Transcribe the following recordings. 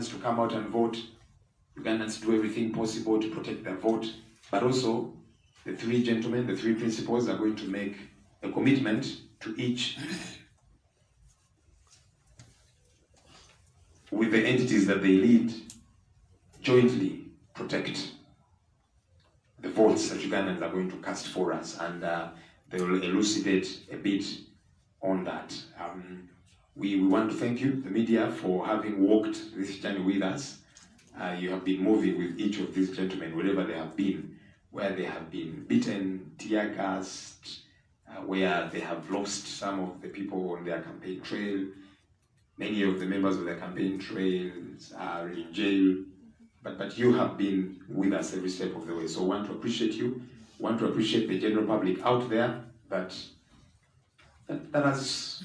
to come out and vote, Ugandans do everything possible to protect their vote, but also the three gentlemen, the three principals are going to make a commitment to each with the entities that they lead jointly protect the votes that Ugandans are going to cast for us, and they will elucidate a bit on that. We want to thank you, the media, for having walked this journey with us. You have been moving with each of these gentlemen wherever they have been, where they have been beaten, tear gassed, where they have lost some of the people on their campaign trail. Many of the members of their campaign trails are in jail, but you have been with us every step of the way. So I want to appreciate you, want to appreciate the general public out there that has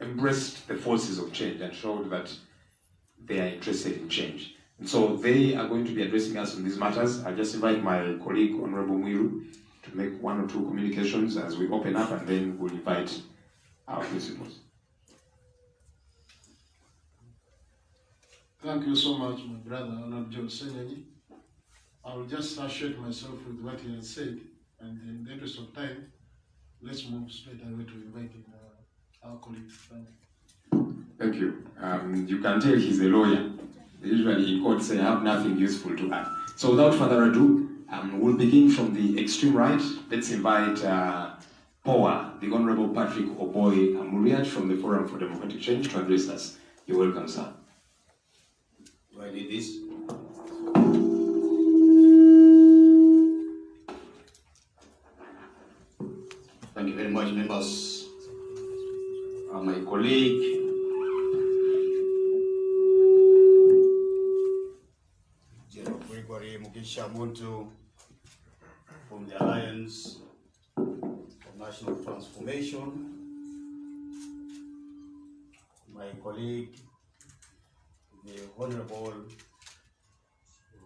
embraced the forces of change and showed that they are interested in change. And so they are going to be addressing us on these matters. I just invite my colleague, Honorable Mwiru, to make one or two communications as we open up, and then we'll invite our principals. Thank you so much, my brother, Honorable John Senyanyi. I will just associate myself with what he has said, and in the interest of time, let's move straight away to inviting our colleague. Thank you. You can tell he's a lawyer. Usually in court say, I have nothing useful to add. So without further ado, we'll begin from the extreme right. Let's invite POA, the Honorable Patrick Oboy Amuriat from the Forum for Democratic Change to address us. You're welcome, sir. Do I need this? Thank you very much, members. My colleague, Muntu from the Alliance for National Transformation, my colleague, the Honorable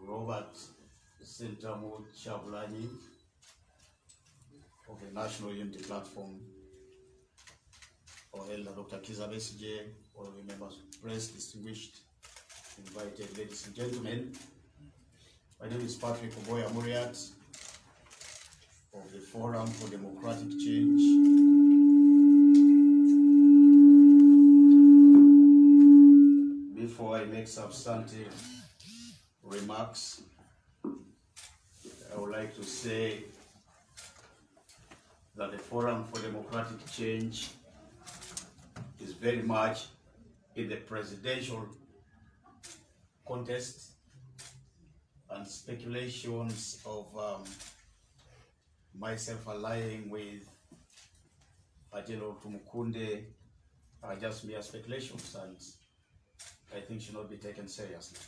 Robert Sentamu Chabulani of the National Unity Platform, or Elder Dr. Kiza Besije, all the members of the press, distinguished, invited ladies and gentlemen. My name is Patrick Oboy Amuriat of the Forum for Democratic Change. Before I make substantive remarks, I would like to say that the Forum for Democratic Change is very much in the presidential contest, and speculations of myself allying with Ajelo Tumukunde are just mere speculations, and I think should not be taken seriously.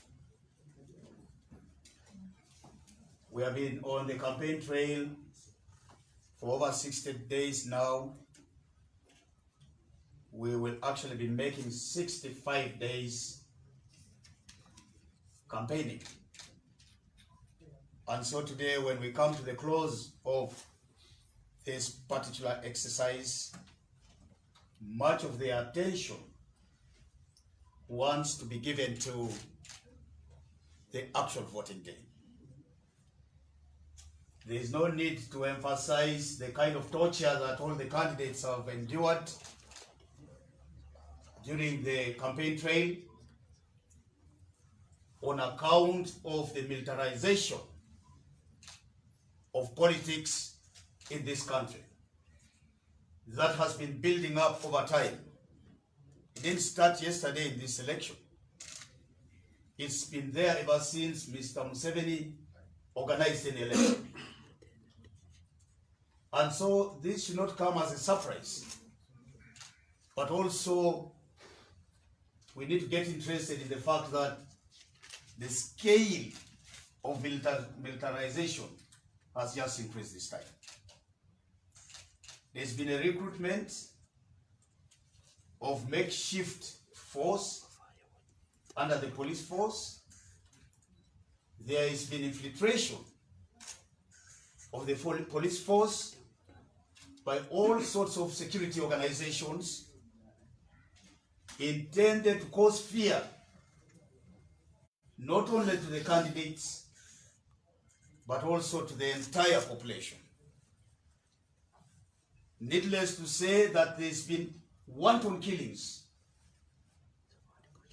We have been on the campaign trail for over 60 days now. We will actually be making 65 days campaigning. And so today, when we come to the close of this particular exercise, much of the attention wants to be given to the actual voting day. There is no need to emphasize the kind of torture that all the candidates have endured during the campaign trail on account of the militarization of politics in this country that has been building up over time. It didn't start yesterday in this election. It's been there ever since Mr. Museveni organized an election. And so this should not come as a surprise, but also we need to get interested in the fact that the scale of militarization has just increased this time. There's been a recruitment of makeshift force under the police force. There has been infiltration of the police force by all sorts of security organizations intended to cause fear not only to the candidates, but also to the entire population. Needless to say that there's been wanton killings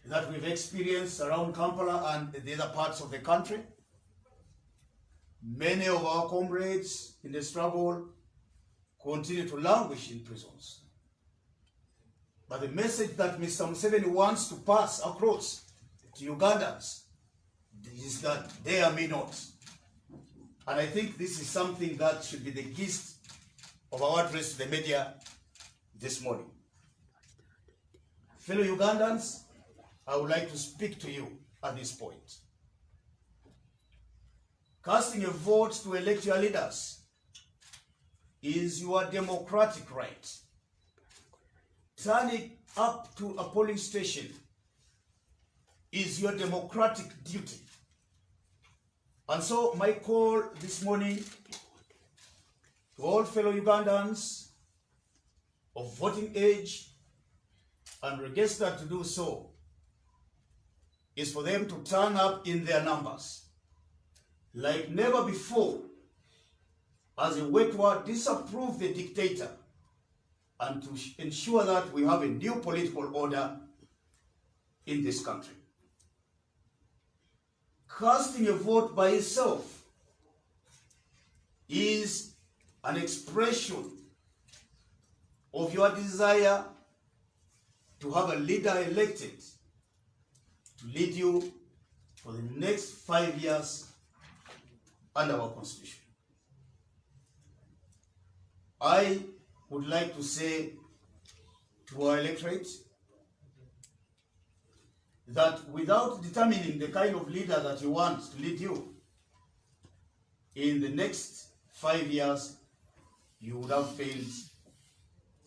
that we've experienced around Kampala and the other parts of the country. Many of our comrades in the struggle continue to languish in prisons. But the message that Mr. Museveni wants to pass across to Ugandans is that they are me not. And I think this is something that should be the gist of our address to the media this morning. Fellow Ugandans, I would like to speak to you at this point. Casting a vote to elect your leaders is your democratic right. Turning up to a polling station is your democratic duty. And so my call this morning to all fellow Ugandans of voting age and registered to do so is for them to turn up in their numbers like never before as a way to disapprove the dictator and to ensure that we have a new political order in this country. Casting a vote by itself is an expression of your desire to have a leader elected to lead you for the next 5 years under our Constitution. I would like to say to our electorate that without determining the kind of leader that you want to lead you in the next 5 years, you would have failed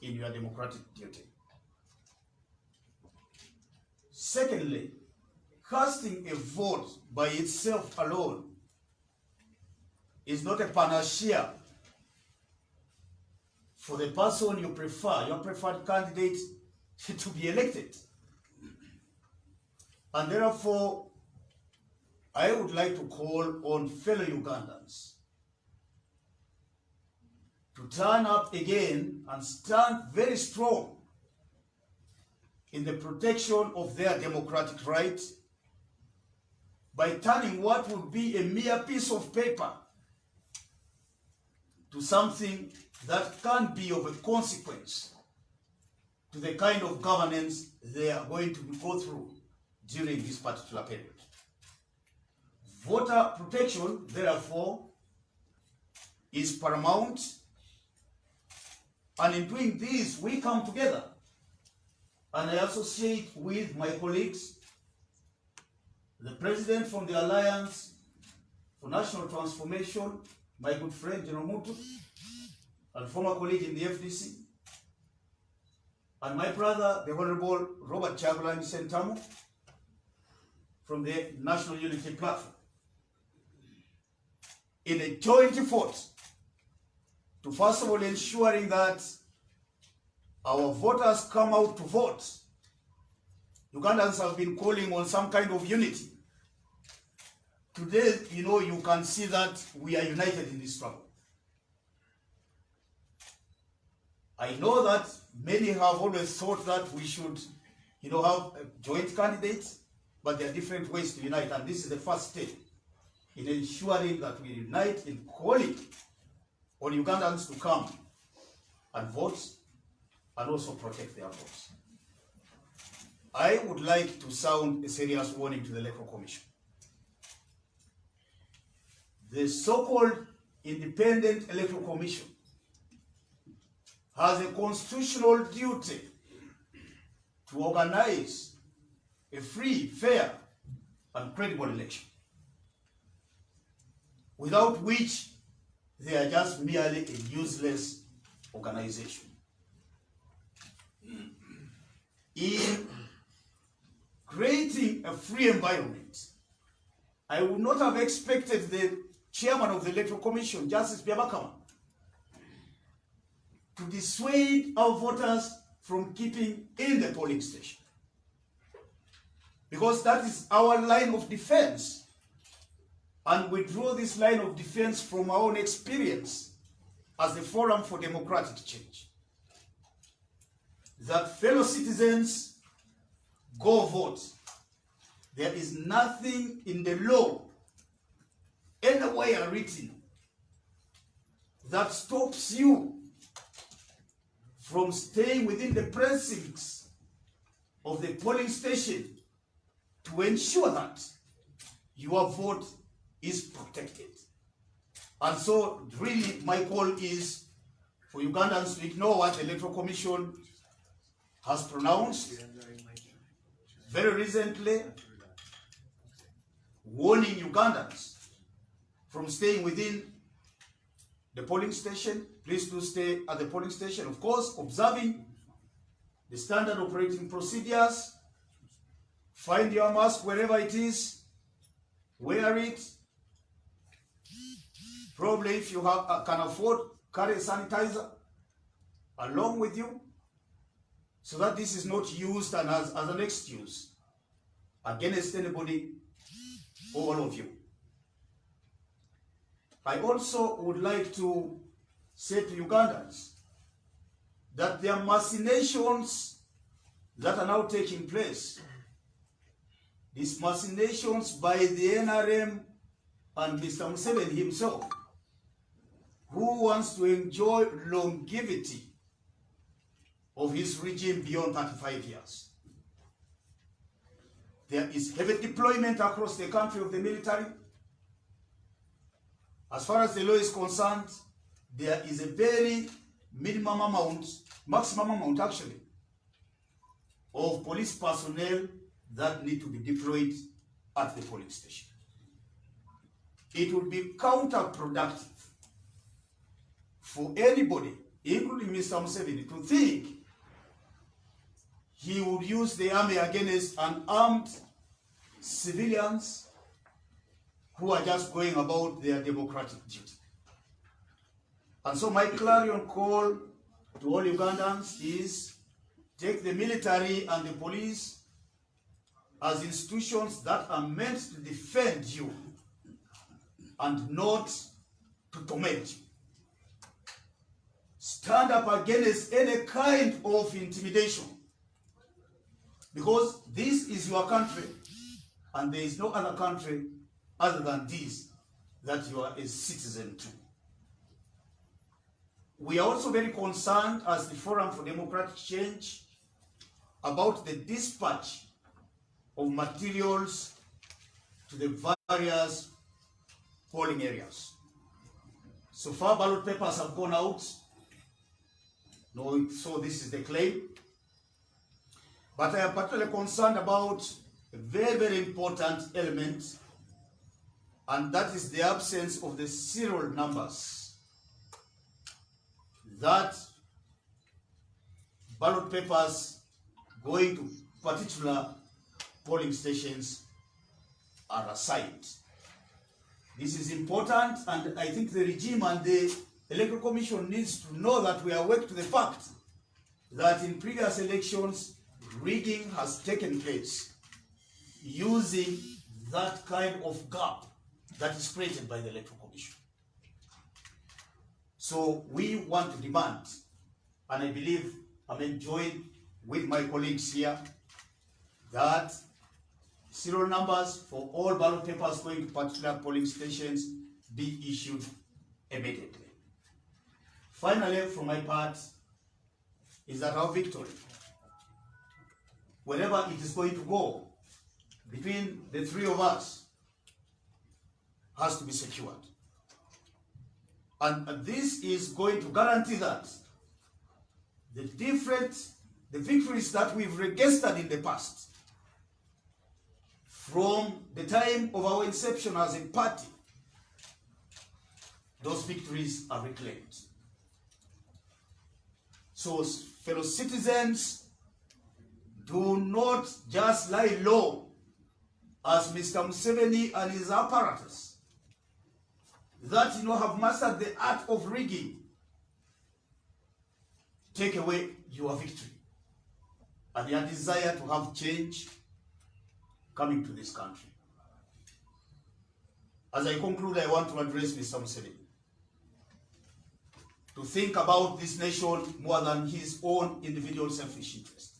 in your democratic duty. Secondly, casting a vote by itself alone is not a panacea for the person you prefer, your preferred candidate, to be elected. And therefore, I would like to call on fellow Ugandans to turn up again and stand very strong in the protection of their democratic rights by turning what would be a mere piece of paper to something that can be of a consequence to the kind of governance they are going to go through during this particular period. Voter protection, therefore, is paramount, and in doing this, we come together, and I associate with my colleagues, the President from the Alliance for National Transformation, my good friend General Mutu, and former colleague in the FDC, and my brother, the Honorable Robert Chagulanyi Sentamu, from the National Unity Platform, in a joint effort to first of all ensuring that our voters come out to vote. Ugandans have been calling on some kind of unity. Today, you can see that we are united in this struggle. I know that many have always thought that we should, have joint candidates, but there are different ways to unite, and this is the first step in ensuring that we unite in calling on Ugandans to come and vote and also protect their votes. I would like to sound a serious warning to the Electoral Commission. The so-called Independent Electoral Commission has a constitutional duty to organize a free, fair, and credible election, without which they are just merely a useless organization. In creating a free environment, I would not have expected the chairman of the Electoral Commission, Justice Byabakama, to dissuade our voters from keeping in the polling station. because that is our line of defense. And we draw this line of defense from our own experience as the Forum for Democratic Change. That fellow citizens, go vote. There is nothing in the law anywhere written that stops you from staying within the precincts of the polling station to ensure that your vote is protected. And so really my call is for Ugandans to ignore what the Electoral Commission has pronounced very recently, warning Ugandans from staying within the polling station. Please do stay at the polling station, of course, observing the standard operating procedures. Find your mask wherever it is, wear it. Probably if you can afford, carry a sanitizer along with you, so that this is not used as an excuse against anybody or all of you. I also would like to say to Ugandans that there are machinations that are now taking place. These machinations by the NRM and Mr. Museveni himself, who wants to enjoy longevity of his regime beyond 35 years. There is heavy deployment across the country of the military. As far as the law is concerned, there is a very maximum amount actually, of police personnel that need to be deployed at the polling station. It would be counterproductive for anybody, including Mr. Museveni, to think he would use the army against unarmed civilians who are just going about their democratic duty. And so my clarion call to all Ugandans is, take the military and the police as institutions that are meant to defend you and not to torment you. Stand up against any kind of intimidation, because this is your country and there is no other country other than this that you are a citizen to. We are also very concerned as the Forum for Democratic Change about the dispatch of materials to the various polling areas. So far, ballot papers have gone out. No, so this is the claim. But I am particularly concerned about a very, very important element, and that is the absence of the serial numbers that ballot papers going to particular polling stations are assigned. This is important, and I think the regime and the Electoral Commission needs to know that we are awake to the fact that in previous elections, rigging has taken place using that kind of gap that is created by the Electoral Commission. So we want to demand, and I believe I'm enjoying with my colleagues here, that serial numbers for all ballot papers going to particular polling stations be issued immediately. Finally, from my part, is that our victory, wherever it is going to go, between the three of us, has to be secured. And this is going to guarantee that the victories that we've registered in the past, from the time of our inception as a party, those victories are reclaimed. So, fellow citizens, do not just lie low as Mr. Museveni and his apparatus that have mastered the art of rigging take away your victory and your desire to have change coming to this country. As I conclude, I want to address Mr. Museveni to think about this nation more than his own individual selfish interest.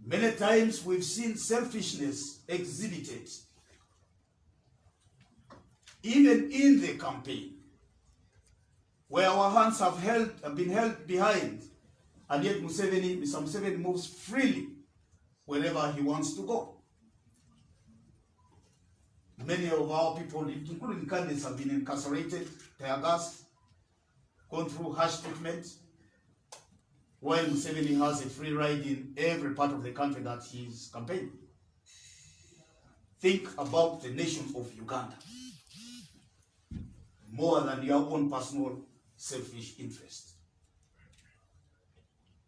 Many times we've seen selfishness exhibited, even in the campaign, where our hands have been held behind, and yet Mr. Museveni moves freely wherever he wants to go. Many of our people, including candidates, have been incarcerated, tear gas, gone through harsh treatment, while Museveni has a free ride in every part of the country that he's campaigning. Think about the nation of Uganda more than your own personal selfish interest.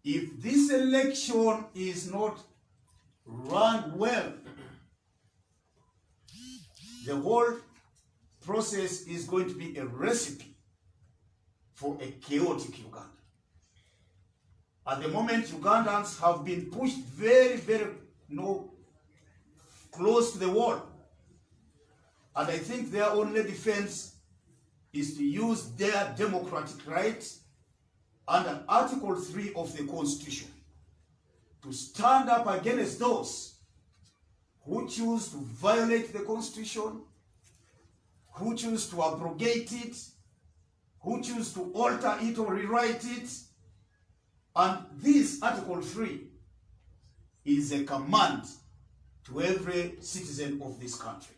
If this election is not run well, the whole process is going to be a recipe for a chaotic Uganda. At the moment, Ugandans have been pushed very, very close to the wall. And I think their only defense is to use their democratic rights under Article 3 of the Constitution to stand up against those who choose to violate the Constitution, who choose to abrogate it, who choose to alter it or rewrite it. And this Article 3 is a command to every citizen of this country.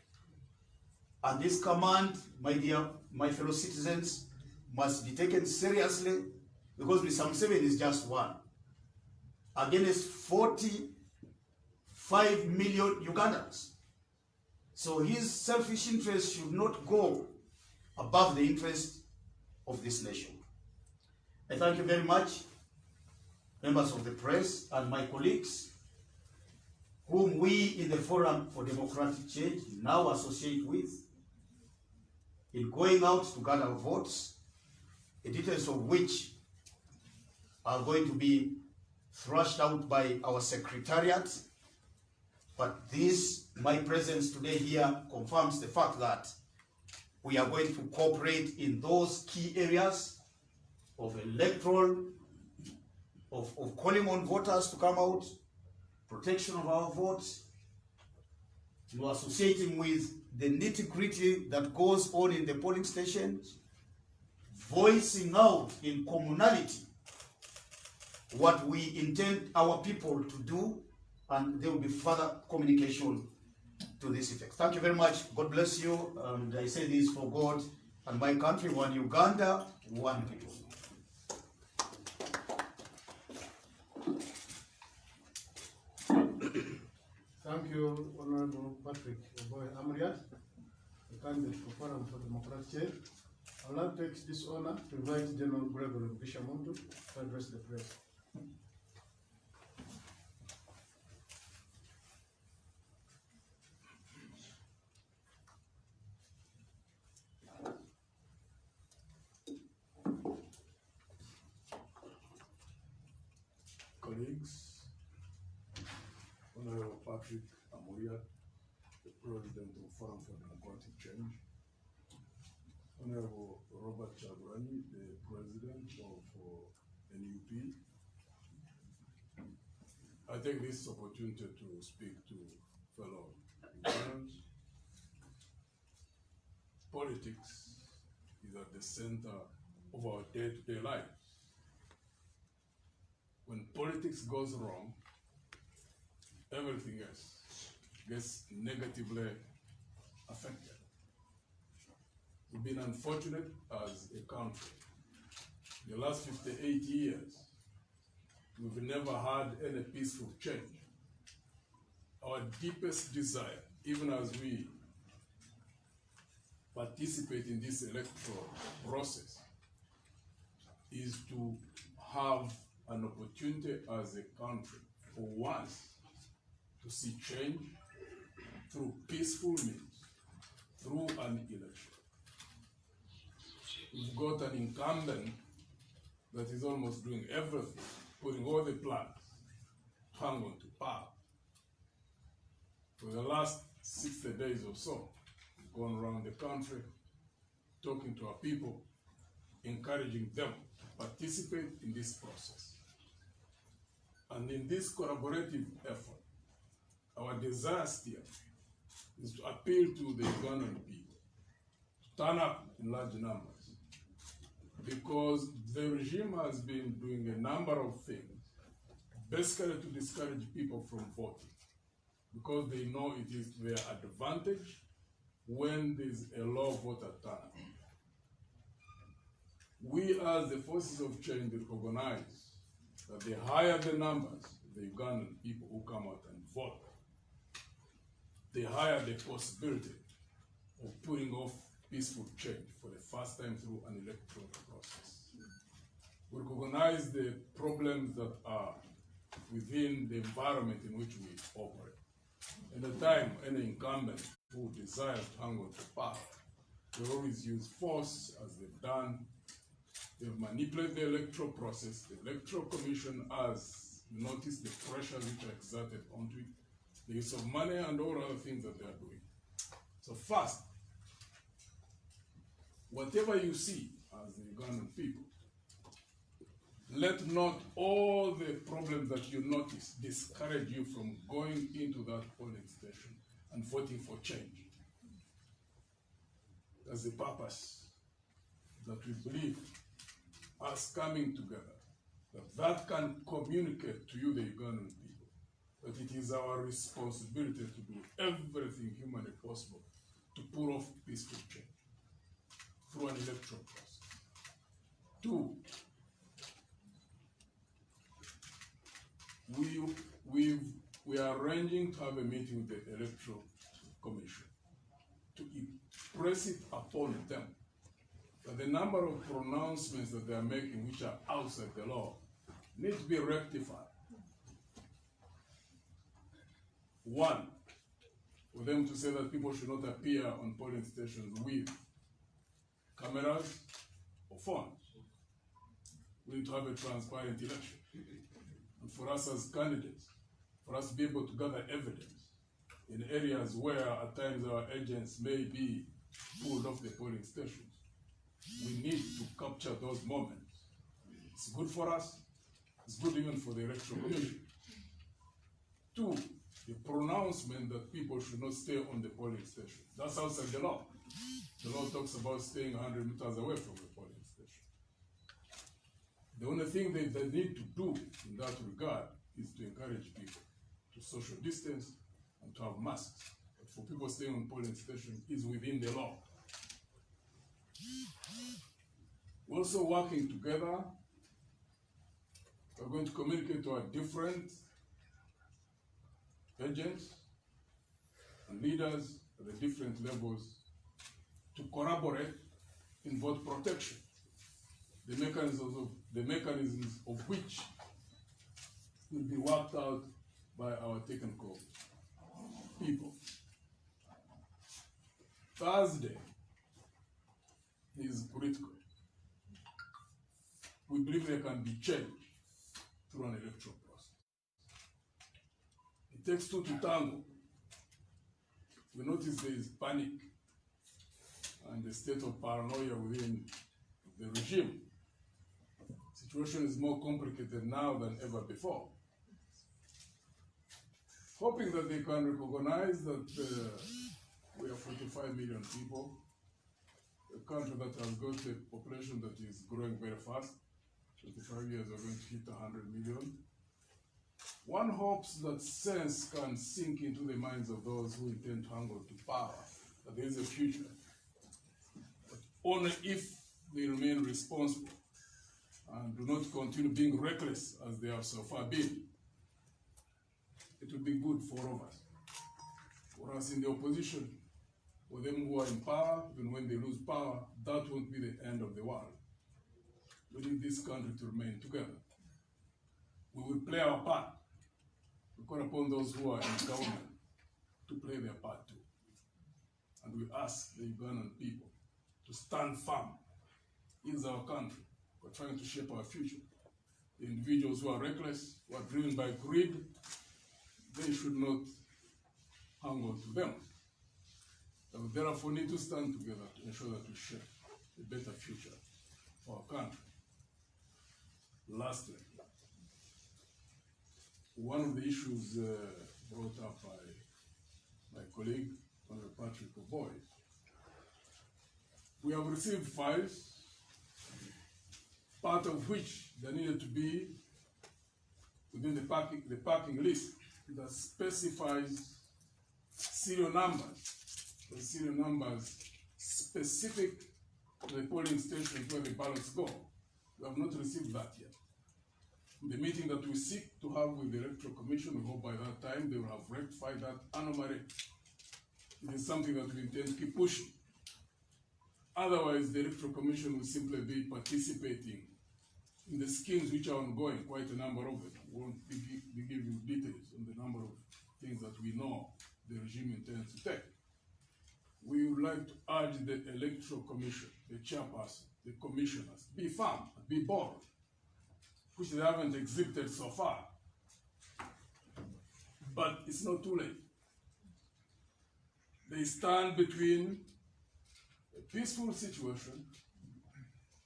And this command, my fellow citizens, must be taken seriously, because Mr. Museveni is just one against 45 million Ugandans. So his selfish interest should not go above the interest of this nation. I thank you very much, members of the press and my colleagues, whom we in the Forum for Democratic Change now associate with, in going out to gather votes, the details of which are going to be thrashed out by our secretariat. But this, my presence today here, confirms the fact that we are going to cooperate in those key areas of electoral, of calling on voters to come out, protection of our votes, associating with the nitty-gritty that goes on in the polling stations, voicing out in communality what we intend our people to do, and there will be further communication to this effect. Thank you very much. God bless you. And I say this for God and my country, one Uganda, one people. Thank you, Honorable Patrick Amriat, the candidate for Forum for Democratic Change. I will now take this honor to invite General Gregory Bishamuntu to address the press. Colleagues, Honorable Patrick Amriat, the President of Forum for Democratic Change, Honorable Robert Chagrani, the President of NUP. I take this opportunity to speak to fellow Ugandans. Politics is at the center of our day-to-day lives. When politics goes wrong, everything else gets negatively affected. We've been unfortunate as a country. In the last 58 years, we've never had any peaceful change. Our deepest desire, even as we participate in this electoral process, is to have an opportunity as a country for once to see change through peaceful means, through an election. We've got an incumbent that is almost doing everything, putting all the plans to hang on to power. For the last 60 days or so, we've gone around the country, talking to our people, encouraging them to participate in this process. And in this collaborative effort, our desire still is to appeal to the Ugandan people to turn up in large numbers, because the regime has been doing a number of things, basically to discourage people from voting, because they know it is to their advantage when there is a low voter turnout. We as the forces of change recognize that the higher the numbers of the Ugandan people who come out and vote, the higher the possibility of putting off peaceful change for the first time through an electoral process. We recognize the problems that are within the environment in which we operate. At the time, any incumbent who desires to hang on to power, they always use force, as they've done. They've manipulated the electoral process. The Electoral Commission has noticed the pressure which are exerted onto it, the use of money and all other things that they are doing. So first, whatever you see as the Ugandan people, let not all the problems that you notice discourage you from going into that polling station and voting for change. That's the purpose that we believe us coming together, that can communicate to you, the Ugandan people, that it is our responsibility to do everything humanly possible to pull off peaceful change through an electoral process. Two, we are arranging to have a meeting with the Electoral Commission to impress it upon them that the number of pronouncements that they are making which are outside the law need to be rectified. One, for them to say that people should not appear on polling stations with cameras or phones. We need to have a transparent election. And for us as candidates, for us to be able to gather evidence in areas where at times our agents may be pulled off the polling stations, we need to capture those moments. It's good for us, it's good even for the Electoral Commission. Two, the pronouncement that people should not stay on the polling station. That's outside the law. The law talks about staying 100 meters away from the polling station. The only thing they need to do in that regard is to encourage people to social distance and to have masks. But for people staying on polling station is within the law. We're also working together. We're going to communicate to our different agents and leaders at the different levels to collaborate in vote protection. The mechanisms of which will be worked out by our technical people. Thursday is political. We believe there can be change through an electoral process. It takes two to tango. We notice there is panic and a state of paranoia within the regime. The situation is more complicated now than ever before. Hoping that they can recognize that we are 45 million people, a country that has got a population that is growing very fast. 25 years are going to hit 100 million. One hopes that sense can sink into the minds of those who intend to hang on to power, that there is a future. But only if they remain responsible and do not continue being reckless as they have so far been, it will be good for all of us. For us in the opposition, for them who are in power, even when they lose power, that won't be the end of the world. We need this country to remain together. We will play our part. We call upon those who are in government to play their part too. And we ask the Ugandan people to stand firm. It is our country. We're trying to shape our future. The individuals who are reckless, who are driven by greed, they should not hang on to them. And we therefore need to stand together to ensure that we shape a better future for our country. Lastly, one of the issues brought up by my colleague, Honorable Patrick Oboy, we have received files, part of which there needed to be within the parking list that specifies serial numbers. The serial numbers specific to the polling stations where the ballots go. We have not received that yet. In the meeting that we seek to have with the Electoral Commission, we hope by that time they will have rectified that anomaly. It is something that we intend to keep pushing. Otherwise, the Electoral Commission will simply be participating in the schemes which are ongoing, quite a number of them. We won't be giving details on the number of things that we know the regime intends to take. We would like to urge the Electoral Commission, the chairperson, the commissioners, be firm, be bold, which they haven't exhibited so far. But it's not too late. They stand between a peaceful situation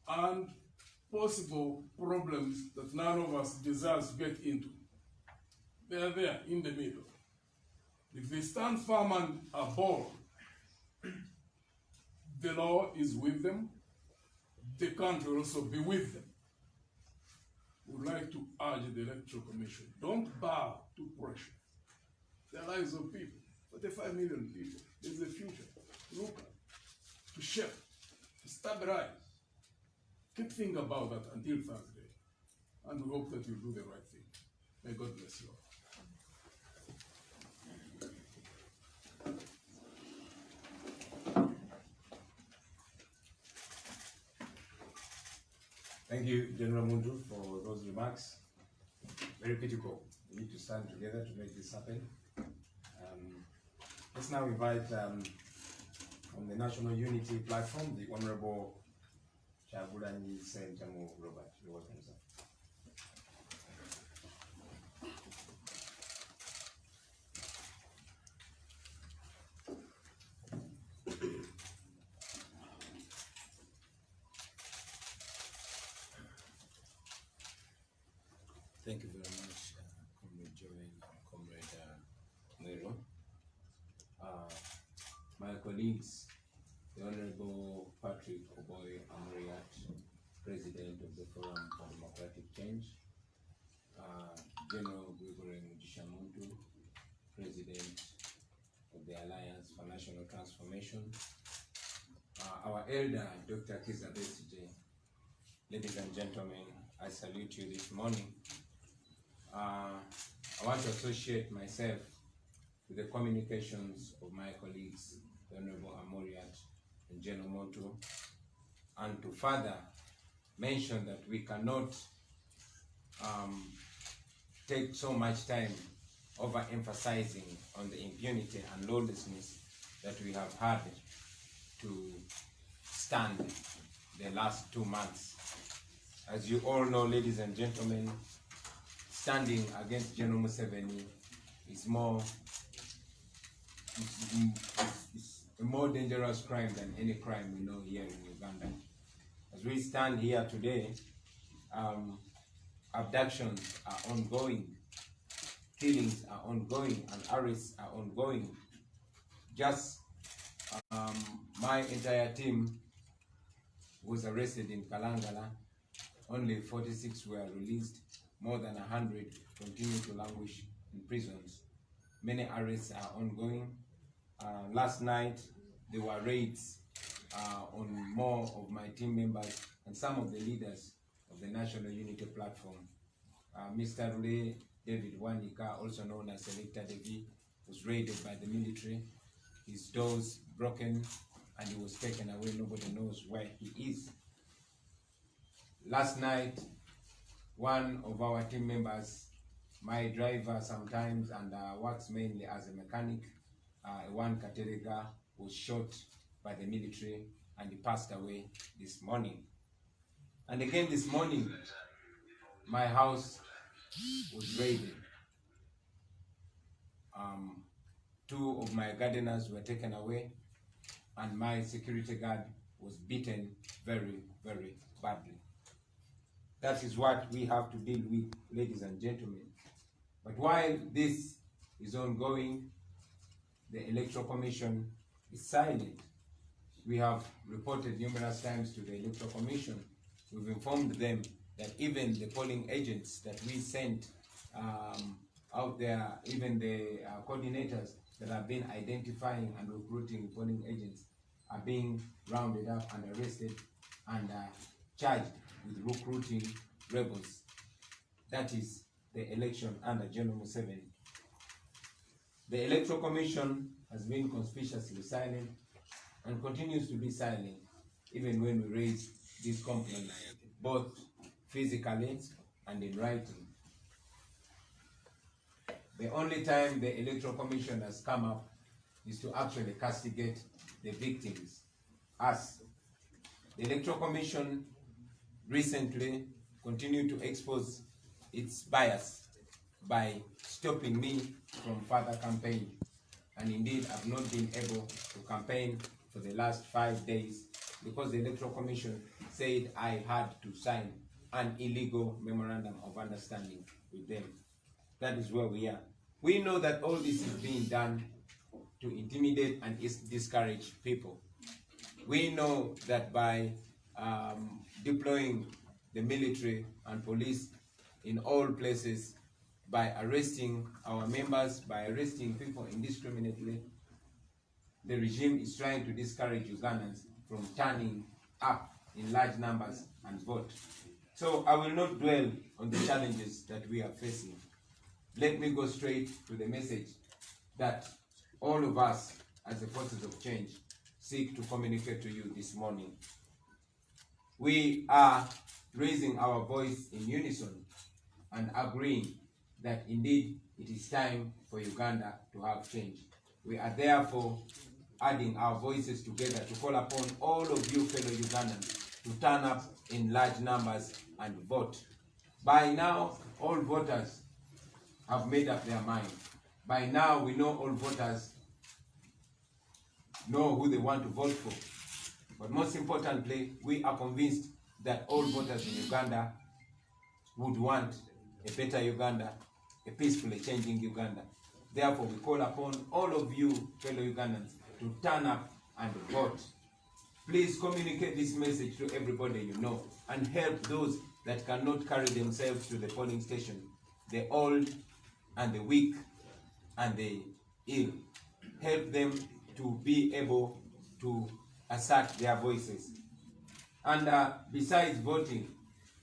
and possible problems that none of us desires to get into. They are there in the middle. If they stand firm and are bold, the law is with them, the country will also be with them. We would like to urge the Electoral Commission, don't bow to pressure. The lives of people, 45 million people, there's a future to look at, to shape, to stabilize. Keep thinking about that until Thursday, and we hope that you'll do the right thing. May God bless you all. Thank you, General Muntu, for those remarks. Very critical. We need to stand together to make this happen. Let's now invite on the National Unity Platform, the Honorable Chagulanyi Sentamu Robert. You're welcome, sir. Thank you very much, Comrade Joel and Comrade Mwero. My colleagues, the Honorable Patrick Oboy Amriat, President of the Forum for Democratic Change, General Gregory Mujishamuntu, President of the Alliance for National Transformation, our elder, Dr. Kiza Besije. Ladies and gentlemen, I salute you this morning. I want to associate myself with the communications of my colleagues, the Honorable Amoriat and General Montu, and to further mention that we cannot take so much time overemphasizing on the impunity and lawlessness that we have had to stand the last 2 months. As you all know, ladies and gentlemen, standing against General Museveni is a more dangerous crime than any crime we know here in Uganda. As we stand here today, abductions are ongoing, killings are ongoing, and arrests are ongoing. Just my entire team was arrested in Kalangala. Only 46 were released. More than 100 continue to languish in prisons. Many arrests are ongoing. Last night, there were raids on more of my team members and some of the leaders of the National Unity Platform. Mr. Rule David Wanika, also known as Selector Devi, was raided by the military. His doors broken and he was taken away. Nobody knows where he is. Last night, one of our team members, my driver sometimes and works mainly as a mechanic, one Katerega, was shot by the military and he passed away this morning. And again this morning, my house was raided. 2 of my gardeners were taken away, and my security guard was beaten very, very badly. That is what we have to deal with, ladies and gentlemen. But while this is ongoing, the Electoral Commission is silent. We have reported numerous times to the Electoral Commission. We've informed them that even the polling agents that we sent out there, even the coordinators that have been identifying and recruiting polling agents, are being rounded up and arrested and charged with recruiting rebels. That is the election under General Museveni. The Electoral Commission has been conspicuously silent and continues to be silent even when we raise these complaints, both physically and in writing. The only time the Electoral Commission has come up is to actually castigate the victims, us. The Electoral Commission recently continued to expose its bias by stopping me from further campaign, and indeed I've not been able to campaign for the last 5 days because the Electoral Commission said I had to sign an illegal memorandum of understanding with them. That is where we are. We know that all this is being done to intimidate and discourage people. We know that by deploying the military and police in all places, by arresting our members, by arresting people indiscriminately, the regime is trying to discourage Ugandans from turning up in large numbers and vote. So I will not dwell on the challenges that we are facing. Let me go straight to the message that all of us, as the forces of change, seek to communicate to you this morning. We are raising our voice in unison and agreeing that indeed it is time for Uganda to have change. We are therefore adding our voices together to call upon all of you fellow Ugandans to turn up in large numbers and vote. By now, all voters have made up their mind. By now, we know all voters know who they want to vote for. But most importantly, we are convinced that all voters in Uganda would want a better Uganda, a peacefully changing Uganda. Therefore, we call upon all of you fellow Ugandans to turn up and vote. Please communicate this message to everybody you know and help those that cannot carry themselves to the polling station, the old and the weak and the ill. Help them to be able to assert their voices. And besides voting,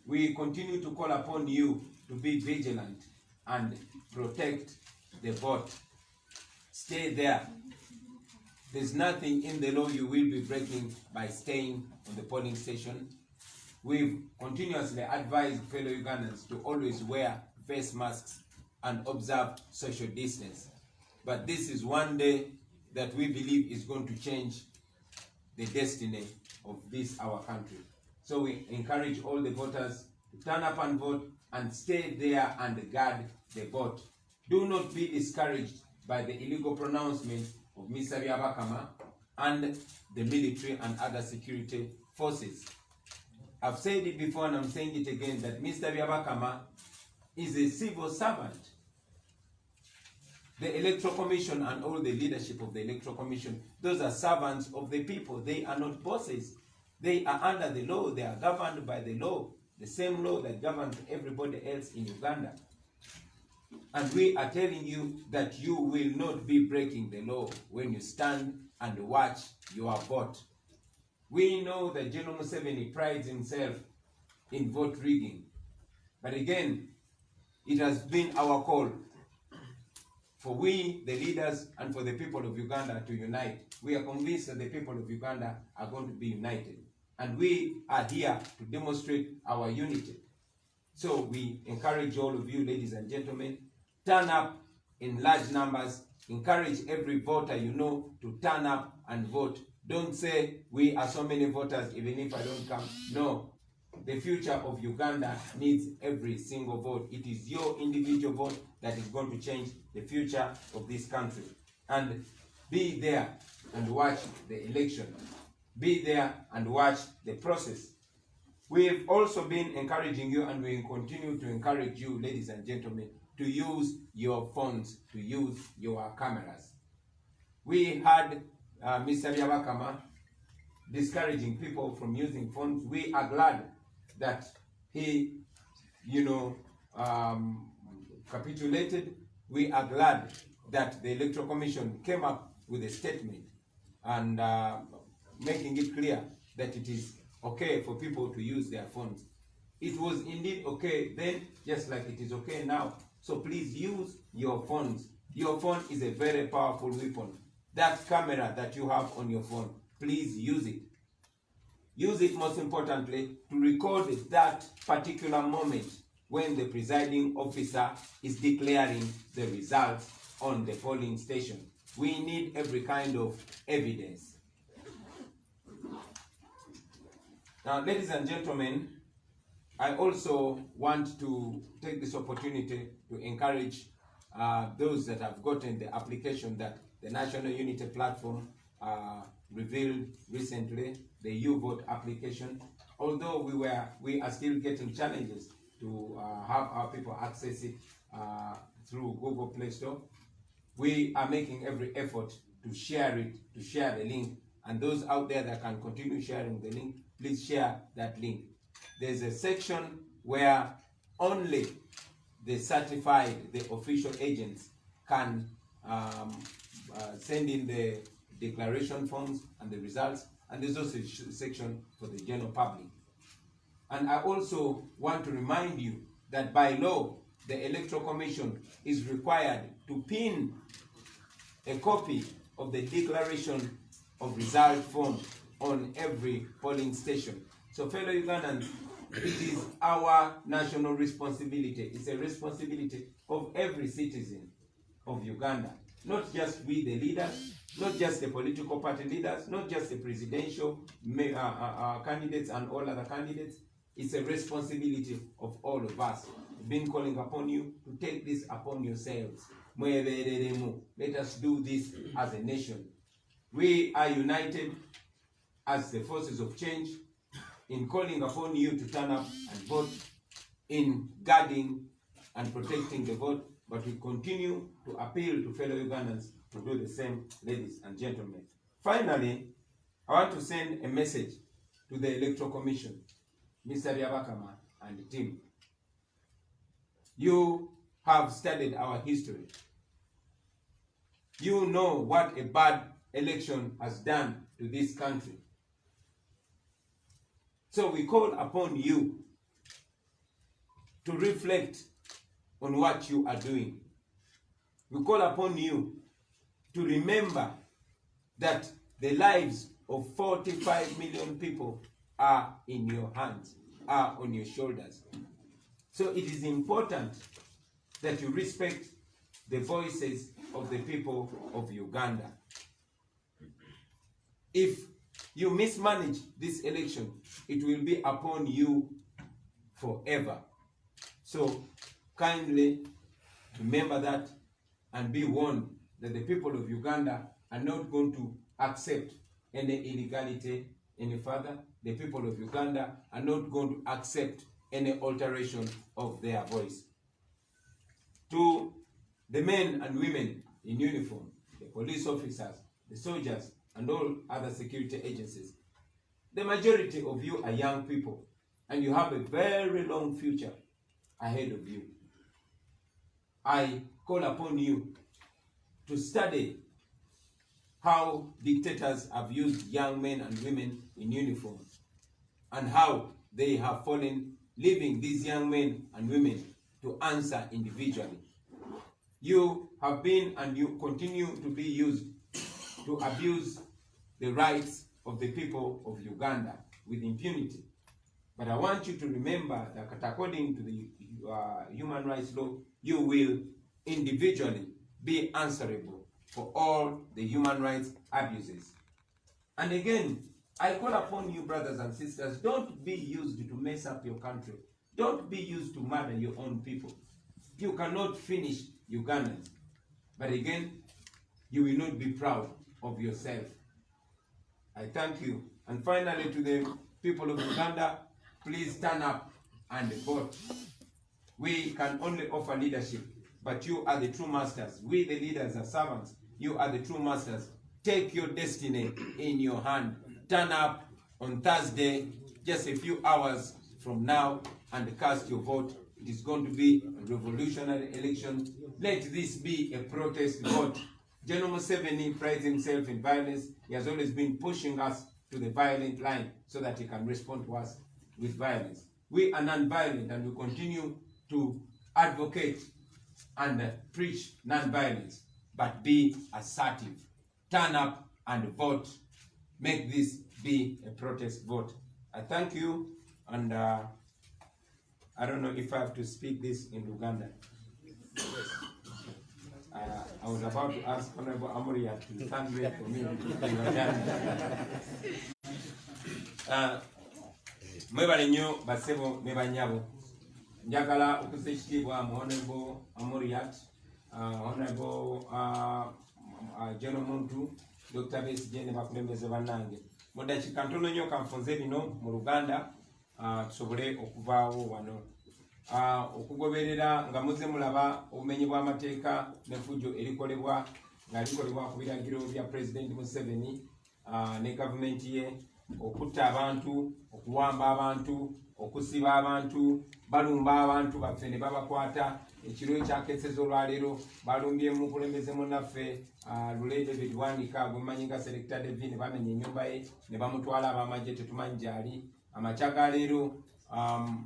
we continue to call upon you to be vigilant and protect the vote. Stay there. There's nothing in the law you will be breaking by staying on the polling station. We've continuously advised fellow Ugandans to always wear face masks and observe social distance. But this is one day that we believe is going to change the destiny of this, our country. So we encourage all the voters to turn up and vote and stay there and guard the vote. Do not be discouraged by the illegal pronouncements of Mr. Byabakama and the military and other security forces. I've said it before and I'm saying it again that Mr. Byabakama is a civil servant. The Electoral Commission and all the leadership of the Electoral Commission, those are servants of the people. They are not bosses. They are under the law. They are governed by the law, the same law that governs everybody else in Uganda. And we are telling you that you will not be breaking the law when you stand and watch your vote. We know that General Museveni prides himself in vote rigging. But again, it has been our call for we, the leaders, and for the people of Uganda to unite. We are convinced that the people of Uganda are going to be united. And we are here to demonstrate our unity. So we encourage all of you, ladies and gentlemen, turn up in large numbers. Encourage every voter you know to turn up and vote. Don't say, we are so many voters, even if I don't come. No. The future of Uganda needs every single vote. It is your individual vote that is going to change the future of this country. and be there and watch the election. Be there and watch the process. We've also been encouraging you, and we will continue to encourage you, ladies and gentlemen, to use your phones, to use your cameras. We had Mr. Byabakama discouraging people from using phones. We are glad that he, capitulated. We are glad that the Electoral Commission came up with a statement and making it clear that it is okay for people to use their phones. It was indeed okay then, just like it is okay now. So please use your phones. Your phone is a very powerful weapon. That camera that you have on your phone, please use it. Use it most importantly to record that particular moment when the presiding officer is declaring the results on the polling station. We need every kind of evidence. Now, ladies and gentlemen, I also want to take this opportunity to encourage those that have gotten the application that the National Unity Platform revealed recently, the YouVote application. Although we are still getting challenges to have our people access it through Google Play Store, we are making every effort to share it, to share the link. And those out there that can continue sharing the link, please share that link. There's a section where only the certified, the official agents can send in the declaration forms and the results, and there's also a section for the general public. And I also want to remind you that by law, the Electoral Commission is required to pin a copy of the declaration of result form on every polling station. So fellow Ugandans, it is our national responsibility. It's a responsibility of every citizen of Uganda. Not just we the leaders, not just the political party leaders, not just the presidential candidates and all other candidates. It's a responsibility of all of us. We've been calling upon you to take this upon yourselves. Let us do this as a nation. We are united as the forces of change in calling upon you to turn up and vote, in guarding and protecting the vote, but we continue to appeal to fellow Ugandans to do the same, ladies and gentlemen. Finally, I want to send a message to the Electoral Commission, Mr. Byabakama and the team. You have studied our history. You know what a bad election has done to this country. So we call upon you to reflect on what you are doing. We call upon you to remember that the lives of 45 million people are in your hands, are on your shoulders. So it is important that you respect the voices of the people of Uganda. If you mismanage this election, it will be upon you forever. So kindly remember that and be warned that the people of Uganda are not going to accept any illegality any further. The people of Uganda are not going to accept any alteration of their voice. To the men and women in uniform, the police officers, the soldiers, and all other security agencies, the majority of you are young people, and you have a very long future ahead of you. I call upon you to study how dictators have used young men and women in uniform, and how they have fallen, leaving these young men and women to answer individually. You have been and you continue to be used to abuse the rights of the people of Uganda with impunity. But I want you to remember that according to the human rights law, you will individually be answerable for all the human rights abuses. And again, I call upon you, brothers and sisters, don't be used to mess up your country. Don't be used to murder your own people. You cannot finish Ugandans. But again, you will not be proud of yourself. I thank you. And finally, to the people of Uganda, please stand up and vote. We can only offer leadership, but you are the true masters. We, the leaders, are servants. You are the true masters. Take your destiny in your hand. Turn up on Thursday, just a few hours from now, and cast your vote. It is going to be a revolutionary election. Let this be a protest vote. General Museveni prides himself in violence. He has always been pushing us to the violent line so that he can respond to us with violence. We are non-violent, and we continue to advocate and preach non-violence, but be assertive. Turn up and vote. Make this be a protest vote. I thank you, and I don't know if I have to speak this in Uganda. I was about to ask Honorable Amoria to translate for me in Uganda. Mwebale nnyo basebo ne banyabo. Njagala okussa ekitiibwa mu Honorable Amoriat, Honorable General Muntu, Dr. Besigye ne bakulembeze bannange. Mu ddakiika ntono nnyo kanfunze bino mu Luganda tusobole okuvaawo wano. Okugoberera nga muze mulaba obumenyi bw'amateeka n'effujjo erikolebwa nga likolebwa ku biragiro bya President Museveni ne gavumenti ye, okutta abantu, okuwamba abantu, okusiba abantu, balumba abantu baffe ne babakwata. Ekiro ekyakeeseza olwaleero balumbye mu kulembeze munnaffe Lulede Bedwanika gwemanyi nga Selector David, ne bamenya ennyumba ye ne bamutwala ab'amagye tetumanyi gyali. Amakya ga leero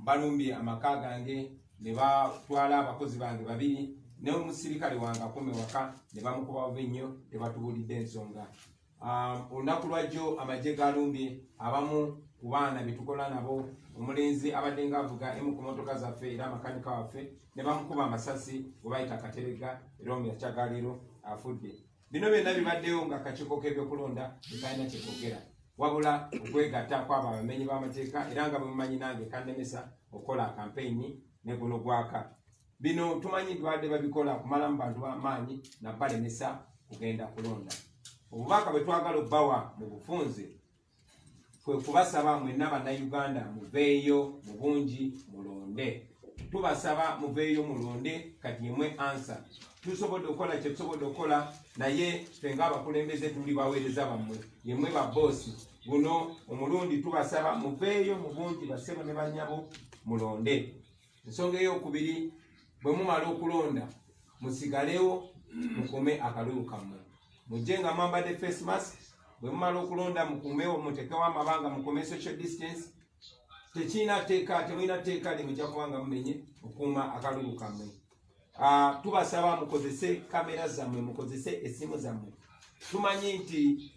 balumbye amaka gange ne batwala abakozi bange babiri n'omusirikale wange akume waka ne bamukuba bubi nnyo, tebatubuulidde ensonga. Olunaku lwajjo amagye galumbye abamu ku baana be tukola nabo, omulenzi abadde ng'avuga emu ku motoka zaffe era amakanika waffe, ne bamukuba amasasi we bayita Katerega, era omuyakya ga leero afudde. Bino byonna bibaddeyo nga akakiiko k'ebyokulonda tekalina kyekoogera, wabula okwegatta kwabo abamenyi b'amateeka, era nga bwemumanyi nange kannemesa okukola kampeyini ne guno gwaka. Bino tumanyi tubadde babikola kumalamu bantu b'amaanyi na balemesa kugenda kulonda. Obubaka bwe twagala obbawa mu bufunze kwe kubasaba mwenna bannayuganda muveeyo mu bungi mulonde. Tubasaba muveeyo mulonde, kati yemwe ansa. Tusobodde okukola kye tusobodde okukola, naye ffe ng'abakulembeze tuli baweereza bammwe, yemwe babboosi. Guno omulundi tubasaba muveeyo mu bungi bassebo ne bannyabo mulonde. Ensonga ey'okubiri, bwe mumala okulonda musigalewo mukume akalulu kammwe. Mujje nga mwambadde face mask. Bwe mumala okulonda mukumewo, mutekewo amabanga, mukume social distance. Temulina tteeka limujja kuba nga mumenye okukuuma akalulu kammwe. Tubasaba mukozese kamera zammwe, mukozese essimu zammwe. Tumanyi nti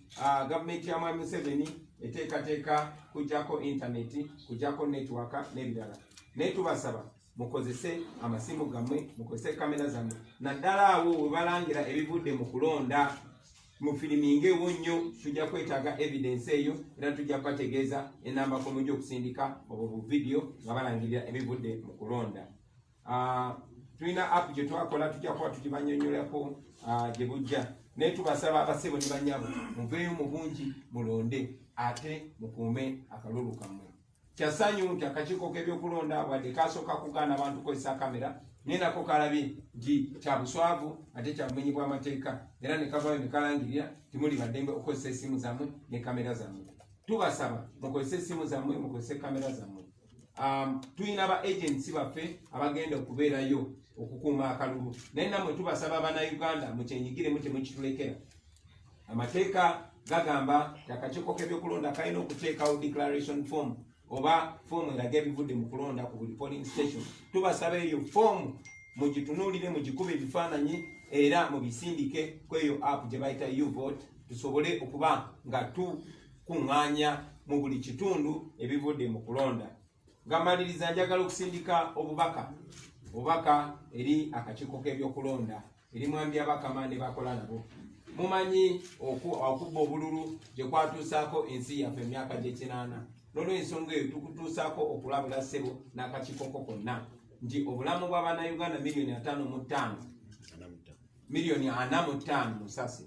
gavumenti ya Mwami Museveni eteekateeka kujjako intaneti, kujjako network n'ebirala. Naye tubasaba mukozese amasimu gammwe, mukozese kamera zammwe. Naddala awo we balangira ebivudde mu kulonda, mufirimingeewo nnyo, tujja kwetaaga evidence eyo, era tujja kubategeeza enamba ko mujja okusindika obwo bu video nga balangirira ebivudde mu kulonda. Tulina app gye twakola, tujja kuba tukibanyonyolako gye bujja. Naye tubasaba abasebo ne bannyabo muveeyo mu bungi mulonde, ate mukuume akalulu kammwe. Kyasanyu nti akakiiko k'ebyokulonda wadde kasooka kugaana abantu kukozesa kamera, naye nako kalabye nti kya buswavu ate kya bumenyi bw'amateeka, era ne kavaayo ne kalangirira timuli baddembe okukozesa essimu zammwe ne kamera zammwe. Tubasaba mukozese essimu zammwe, mukozese kamera zammwe. Tulina ba agency baffe abagenda okubeerayo okukuuma akalulu, naye nammwe tubasaba Bannayuganda mukyenyigiremu, temukitulekera. Amateeka gagamba nti akakiiko k'ebyokulonda kalina okuteekawo declaration form oba foomu eraga ebivudde mu kulonda ku buli polling station. Tubasaba eyo foomu mugitunuulire, mugikube ebifaananyi era mubisindike ku eyo app gye bayita uvote, tusobole okuba nga tukuŋŋaanya mu buli kitundu ebivudde mu kulonda. Ngamaliriza njagala okusindika obubaka eri akakiiko k'ebyokulonda, eri mwambi abakama ne bakola nabo. Mumanyi okubba obululu gye kwatuusaako ensi yaffe emyaka gy'ekinaana. N'olw'ensonga eyo tukutuusaako okulabula ssebo n'akakiiko konna nti obulamu bw'Abannayuganda milioni 45 musasi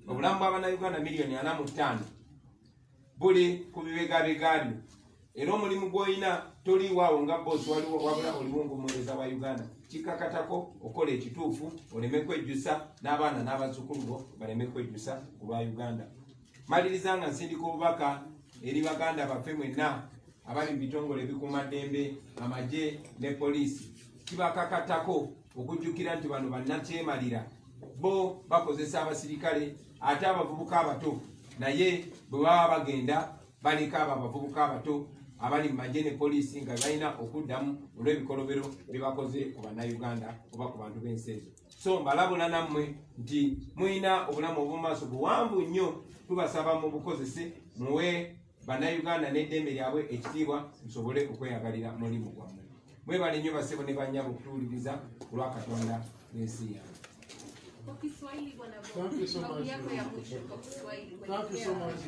obulamu bw'abannayuganda miliyoni 45 buli ku bibegabega byo, era omulimu gw'olina toliwaawo nga boosi waliwo wabula oliwo ng'omuweereza wa Uganda. Kikakatako okola ekituufu oleme kwejjusa n'abaana n'abazzukulu bo baleme kwejjusa ku lwa Uganda. Maliriza nga nsindika obubaka eri baganda baffe mwenna abali mu bitongole ebikuumaddembe, amagye ne poliisi. Kibakakatako okujjukira nti bano bannakyemalira, bo bakozesa abasirikale ate abavubuka abato naye bwe baba bagenda baleka abo abavubuka abato abali mu magye ne poliisi nga balina okuddamu olw'ebikolobero bye bakoze ku bannayuganda oba ku bantu b'ensi ezo. So mbalabula nammwe nti mulina obulamu obw'omumaaso buwanvu nnyo. Tubasaba mu bukozese muwe bannayuganda n'eddembe lyabwe ekitiibwa, musobole okweyagalira mulimu gwammwe. Mwebale nnyo basebo ne bannyabo okutuwuliriza ku lwa Katonda n'ensi yange. Thank you so much. Thank you so much,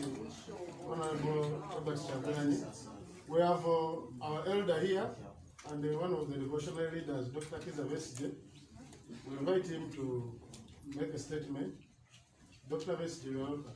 Honorable Robert Chagulanyi. We have our elder here and one of the devotional leaders, Dr. Kiza Besije. We invite him to make a statement. Dr. Besije, you are welcome.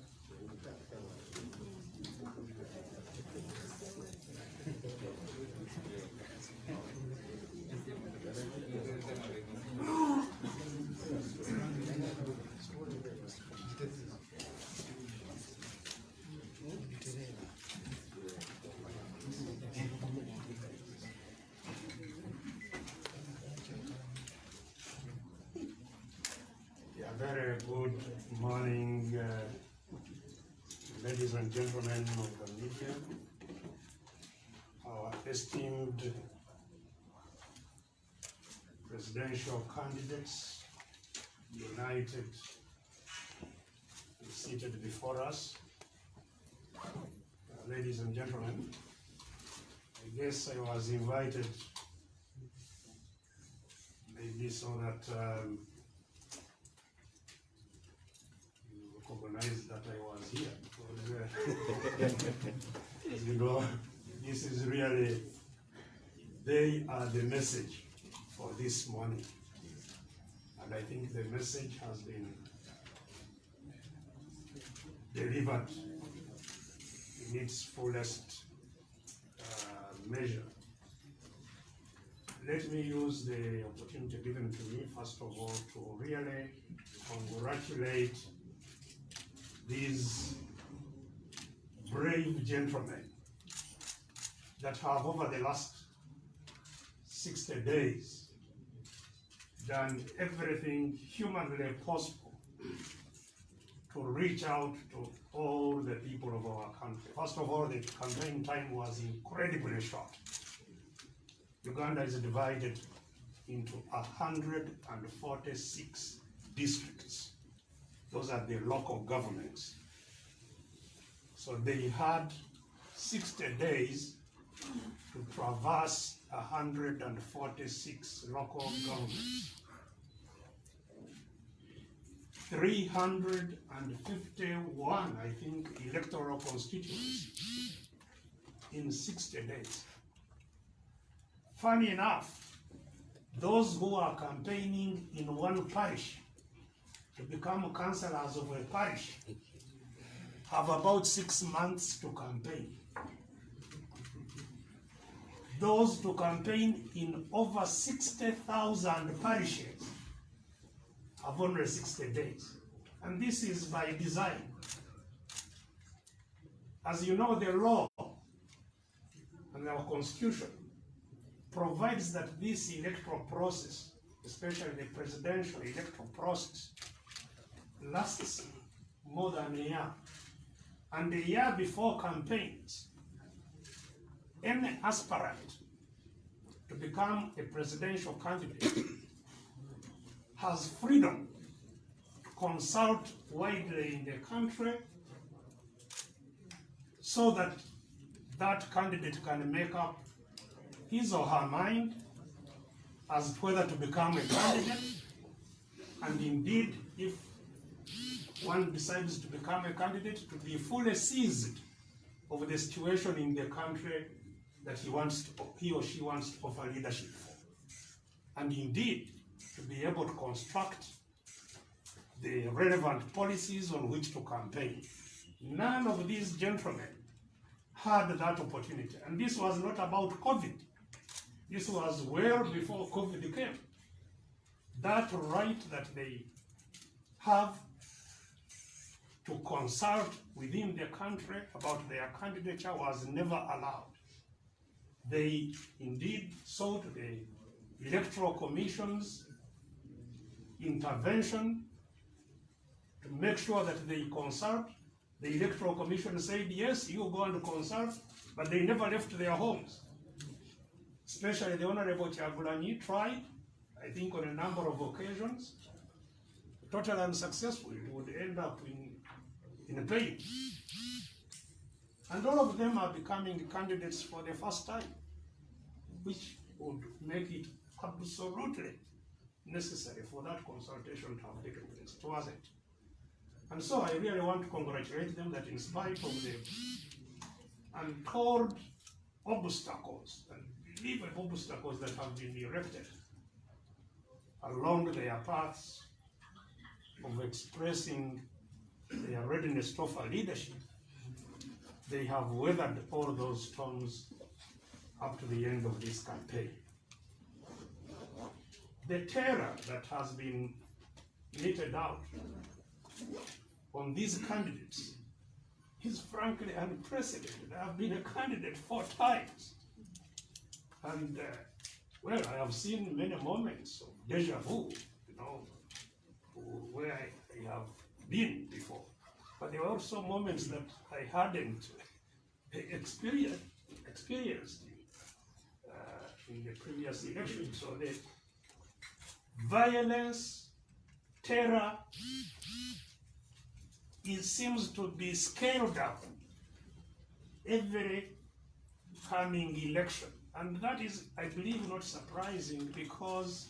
Very good morning, ladies and gentlemen of the media, our esteemed presidential candidates, united and seated before us. Ladies and gentlemen, I guess I was invited maybe so that recognize that I was here, because as you know, this is really, they are the message for this morning, and I think the message has been delivered in its fullest measure. Let me use the opportunity given to me, first of all, to really congratulate these brave gentlemen that have over the last 60 days done everything humanly possible to reach out to all the people of our country. First of all, the campaign time was incredibly short. Uganda is divided into 146 districts. Those are the local governments. So they had 60 days to traverse 146 local governments. 351, I think, electoral constituencies in 60 days. Funny enough, those who are campaigning in one parish to become councillors of a parish have about 6 months to campaign. Those to campaign in over 60,000 parishes have only 60 days. And this is by design. As you know, the law and our constitution provides that this electoral process, especially the presidential electoral process, lasts more than a year. And a year before campaigns, any aspirant to become a presidential candidate has freedom to consult widely in the country so that that candidate can make up his or her mind as to whether to become a candidate, and indeed, if one decides to become a candidate, to be fully seized of the situation in the country that he or she wants to offer leadership for. And indeed, to be able to construct the relevant policies on which to campaign. None of these gentlemen had that opportunity. And this was not about COVID. This was well before COVID came. That right that they have to consult within the country about their candidature was never allowed. They indeed sought the Electoral Commission's intervention to make sure that they consult. The Electoral Commission said, yes, you go and consult, but they never left their homes. Especially the Honorable Chagulanyi tried, I think on a number of occasions, totally unsuccessful. It would end up in pain. And all of them are becoming candidates for the first time, which would make it absolutely necessary for that consultation to have taken place. It wasn't. And so I really want to congratulate them that in spite of the untold obstacles and believable obstacles that have been erected along their paths of expressing their readiness to offer leadership, they have weathered all those storms up to the end of this campaign. The terror that has been meted out on these candidates is frankly unprecedented. I have been a candidate 4 times. And, well, I have seen many moments of deja vu, you know, where I have been before. But there were also moments that I hadn't experienced in the previous election. So the violence, terror, it seems to be scaled up every coming election. And that is, I believe, not surprising, because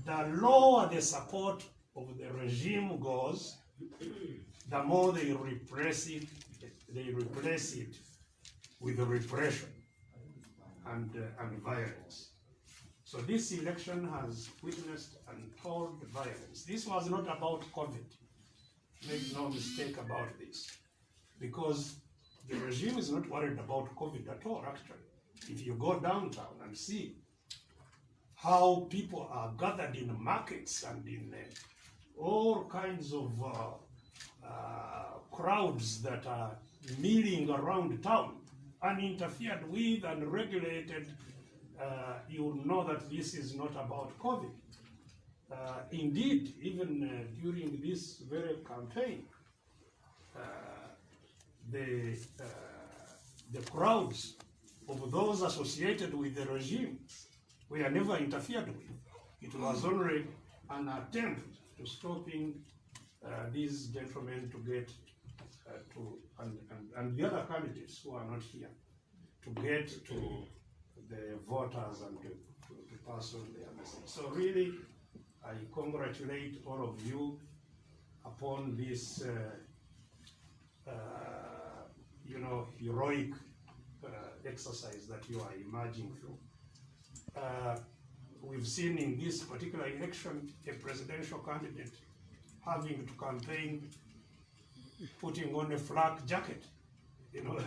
the lower the support of the regime goes, the more they repress it with repression and violence. So this election has witnessed untold violence. This was not about COVID. Make no mistake about this. Because the regime is not worried about COVID at all, actually. If you go downtown and see how people are gathered in markets and in all kinds of crowds that are milling around town, uninterfered with and regulated, you will know that this is not about COVID. Indeed, even during this very campaign, the crowds of those associated with the regime were never interfered with. It was only an attempt to stopping these gentlemen to get and the other candidates who are not here, to get to the voters and to pass on their message. So really, I congratulate all of you upon this heroic exercise that you are emerging through. We've seen in this particular election a presidential candidate having to campaign putting on a flak jacket, you know,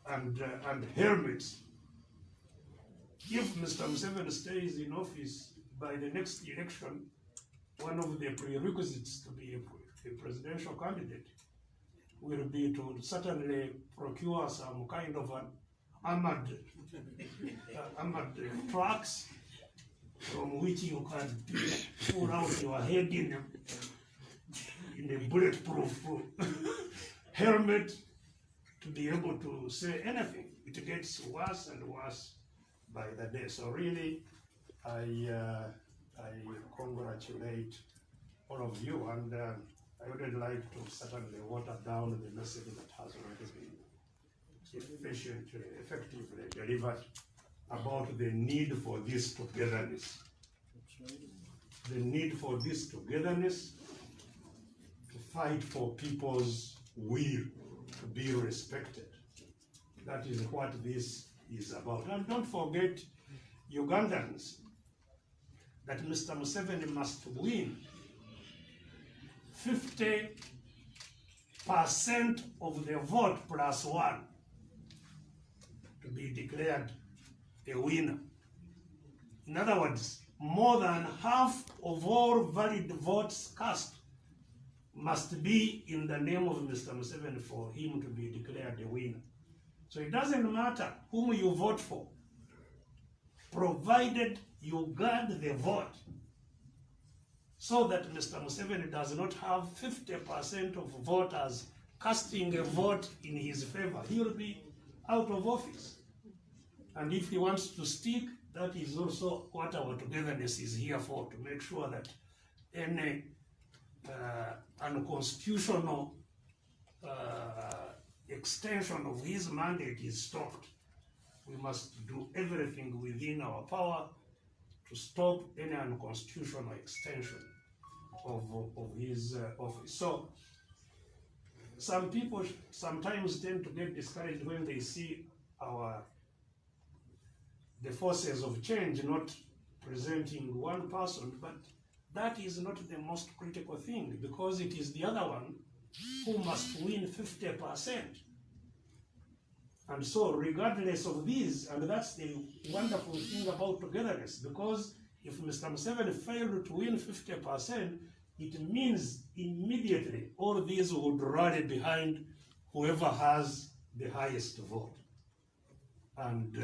and helmets. If Mr. Museveni stays in office by the next election, one of the prerequisites to be a presidential candidate will be to certainly procure some kind of an armored trucks from which you can pull out your head in a bulletproof helmet to be able to say anything. It gets worse and worse by the day. So really, I congratulate all of you, and I would like to certainly water down the message that has already been effectively delivered about the need for this togetherness. The need for this togetherness to fight for people's will to be respected. That is what this is about. And don't forget Ugandans. that Mr. Museveni must win 50% of the vote plus one to be declared a winner. In other words, more than half of all valid votes cast must be in the name of Mr. Museveni for him to be declared a winner. So it doesn't matter whom you vote for, provided you guard the vote so that Mr. Museveni does not have 50% of voters casting a vote in his favor. He will be out of office. And if he wants to stick, that is also what our togetherness is here for, to make sure that any unconstitutional extension of his mandate is stopped. We must do everything within our power to stop any unconstitutional extension of his office. So some people sometimes tend to get discouraged when they see the forces of change not presenting one person, but that is not the most critical thing, because it is the other one who must win 50%. And so regardless of these, and that's the wonderful thing about togetherness, because if Mr. Museveni failed to win 50%, it means immediately all these would rally behind whoever has the highest vote and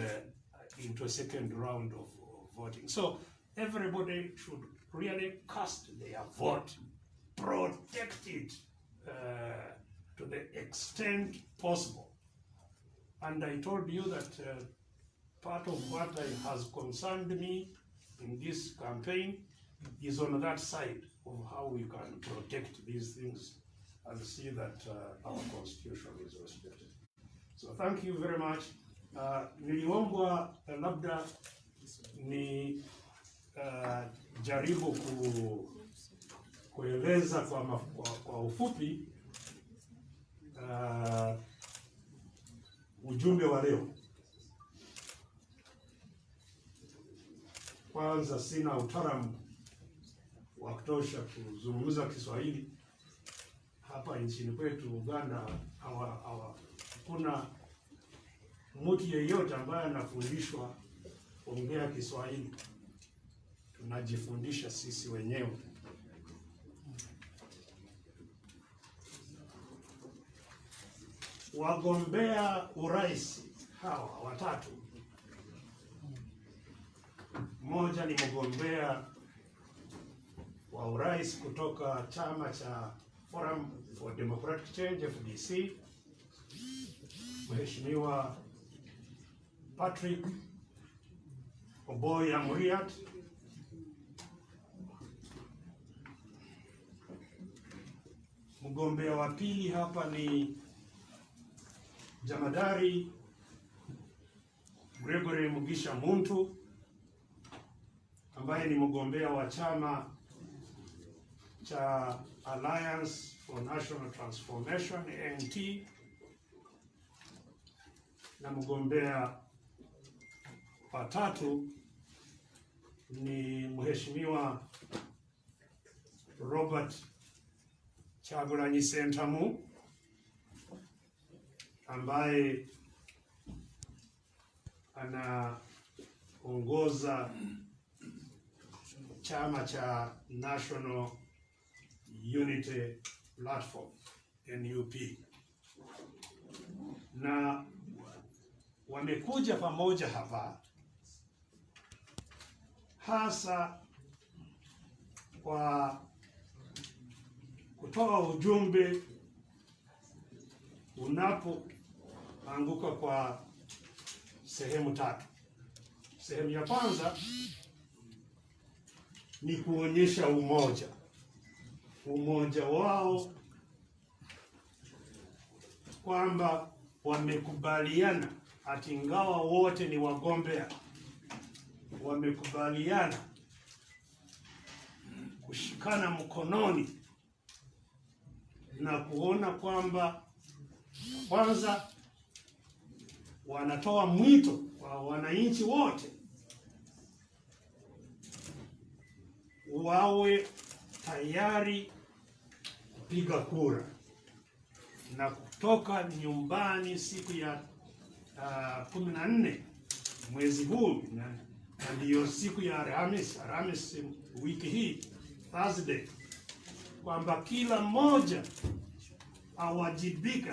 into a second round of voting. So everybody should really cast their vote, protect it to the extent possible. And I told you that part of what has concerned me in this campaign is on that side of how we can protect these things and see that our constitution is respected. So thank you very much. Niliombwa labda ni jaribu kueleza kwa ufupi ujumbe wa leo. Kwanza, sina utaalamu wa kutosha kuzungumza Kiswahili. Hapa nchini kwetu Uganda kuna mtu yeyote ambaye anafundishwa kuongea Kiswahili. Tunajifundisha sisi wenyewe. Wagombea urais hawa watatu, mmoja ni mgombea wa urais kutoka chama cha Forum for Democratic Change FDC, Mheshimiwa Patrick Oboy Amuriat. Mgombea wa pili hapa ni Jamadari Gregory Mugisha Muntu, ambaye ni mgombea wa chama cha Alliance for National Transformation ANT, na mgombea wa tatu ni Mheshimiwa Robert Chagulanyi Sentamu, ambaye anaongoza chama cha National Unity Platform NUP, na wamekuja pamoja hapa hasa kwa kutoa ujumbe unapoanguka kwa sehemu tatu. Sehemu ya kwanza ni kuonyesha umoja wao, kwamba wamekubaliana, ati ingawa wote ni wagombea, wamekubaliana kushikana mkononi na kuona kwamba kwanza wanatoa mwito kwa wananchi wote wawe tayari kupiga kura na kutoka nyumbani siku ya 14 mwezi huu, na ndiyo siku ya Alhamisi wiki hii, Thursday, kwamba kila mmoja awajibike,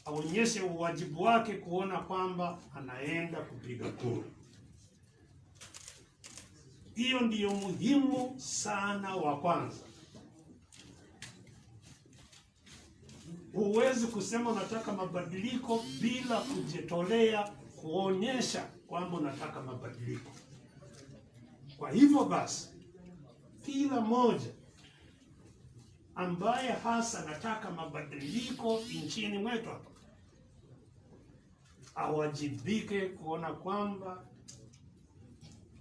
aonyeshe uwajibu wake kuona kwamba anaenda kupiga kura. Hiyo ndiyo muhimu sana wa kwanza. Huwezi kusema unataka mabadiliko bila kujitolea kuonyesha kwamba unataka mabadiliko. Kwa hivyo basi, kila mmoja ambaye hasa anataka mabadiliko nchini mwetu hapa awajibike kuona kwamba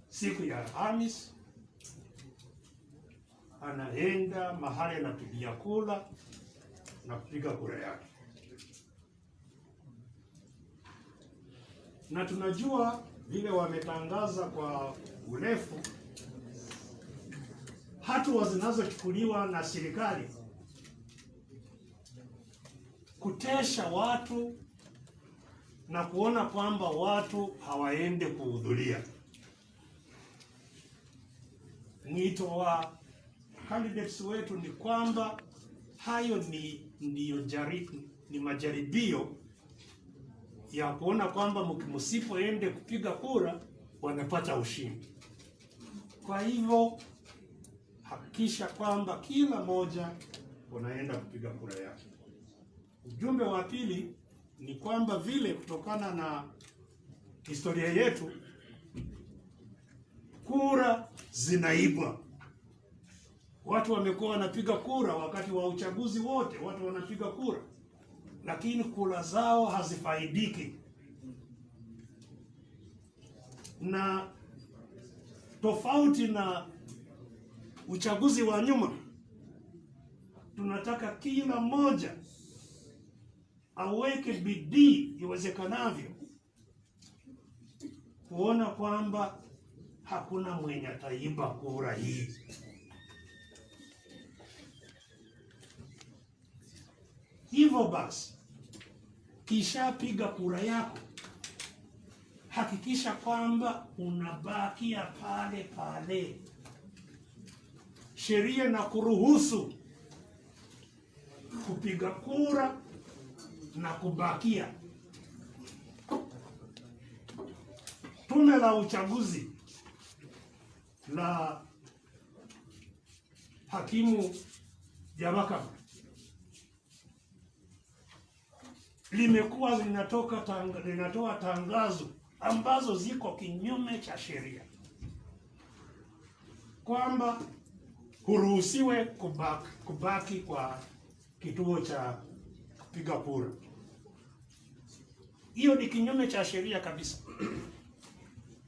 siku ya Alhamisi anaenda mahali anapigia kura na kupiga kura yake. Na tunajua vile wametangaza kwa urefu hatua zinazochukuliwa na serikali kutesha watu na kuona kwamba watu hawaende kuhudhuria. Mwito wa candidates wetu ni kwamba hayo ni majaribio ya kuona kwamba msipoende kupiga kura wanapata ushindi. Kwa hivyo hakikisha kwamba kila moja unaenda kupiga kura yake. Ujumbe wa pili ni kwamba vile kutokana na historia yetu kura zinaibwa. Watu wamekuwa wanapiga kura wakati wa uchaguzi wote, watu wanapiga kura, lakini kura zao hazifaidiki. Na tofauti na uchaguzi wa nyuma, tunataka kila mmoja aweke bidii iwezekanavyo kuona kwamba hakuna mwenye ataiba kura hii. Hivyo basi, kisha piga kura yako, hakikisha kwamba unabakia pale pale. Sheria na kuruhusu kupiga kura na kubakia. Tume la uchaguzi la hakimu ya mahakama limekuwa linatoa tangazo ambazo ziko kinyume cha sheria kwamba huruhusiwe kubaki kwa kituo cha kupiga kura. Hiyo ni kinyume cha sheria kabisa.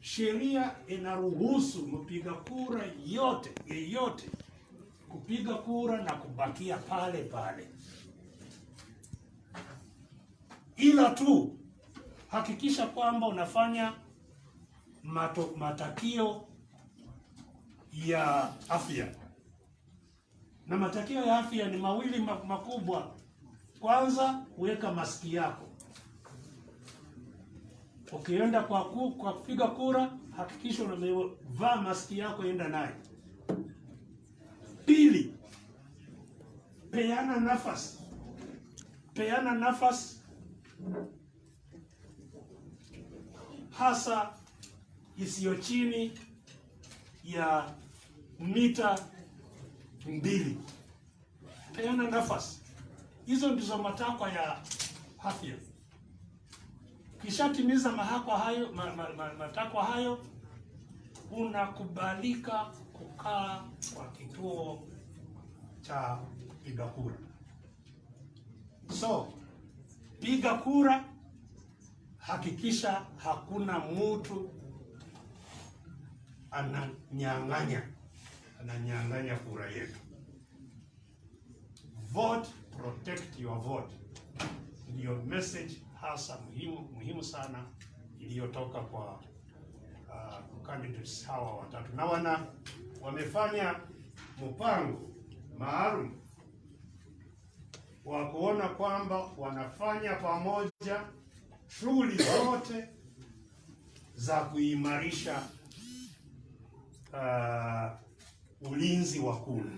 Sheria inaruhusu mpiga kura yeyote kupiga kura na kubakia pale pale, ila tu hakikisha kwamba unafanya matakio ya afya. Na matakio ya afya ni mawili makubwa. Kwanza, weka maski yako. Ukienda kwa kupiga kura, hakikisha unavaa maski yako, enda naye. Pili, peana nafasi hasa isiyo chini ya mita 2. Peana nafasi. Hizo ndizo matakwa ya afya. Kishatimiza matakwa hayo, unakubalika kukaa kwa kituo cha piga kura. So, piga kura, hakikisha hakuna mtu ananyang'anya kura yetu. Vote, protect your vote. Ndiyo message hasa muhimu sana iliyotoka kwa candidates hawa watatu, na wamefanya mpango maalum wa kuona kwamba wanafanya pamoja shughuli zote za kuimarisha ulinzi wa kura.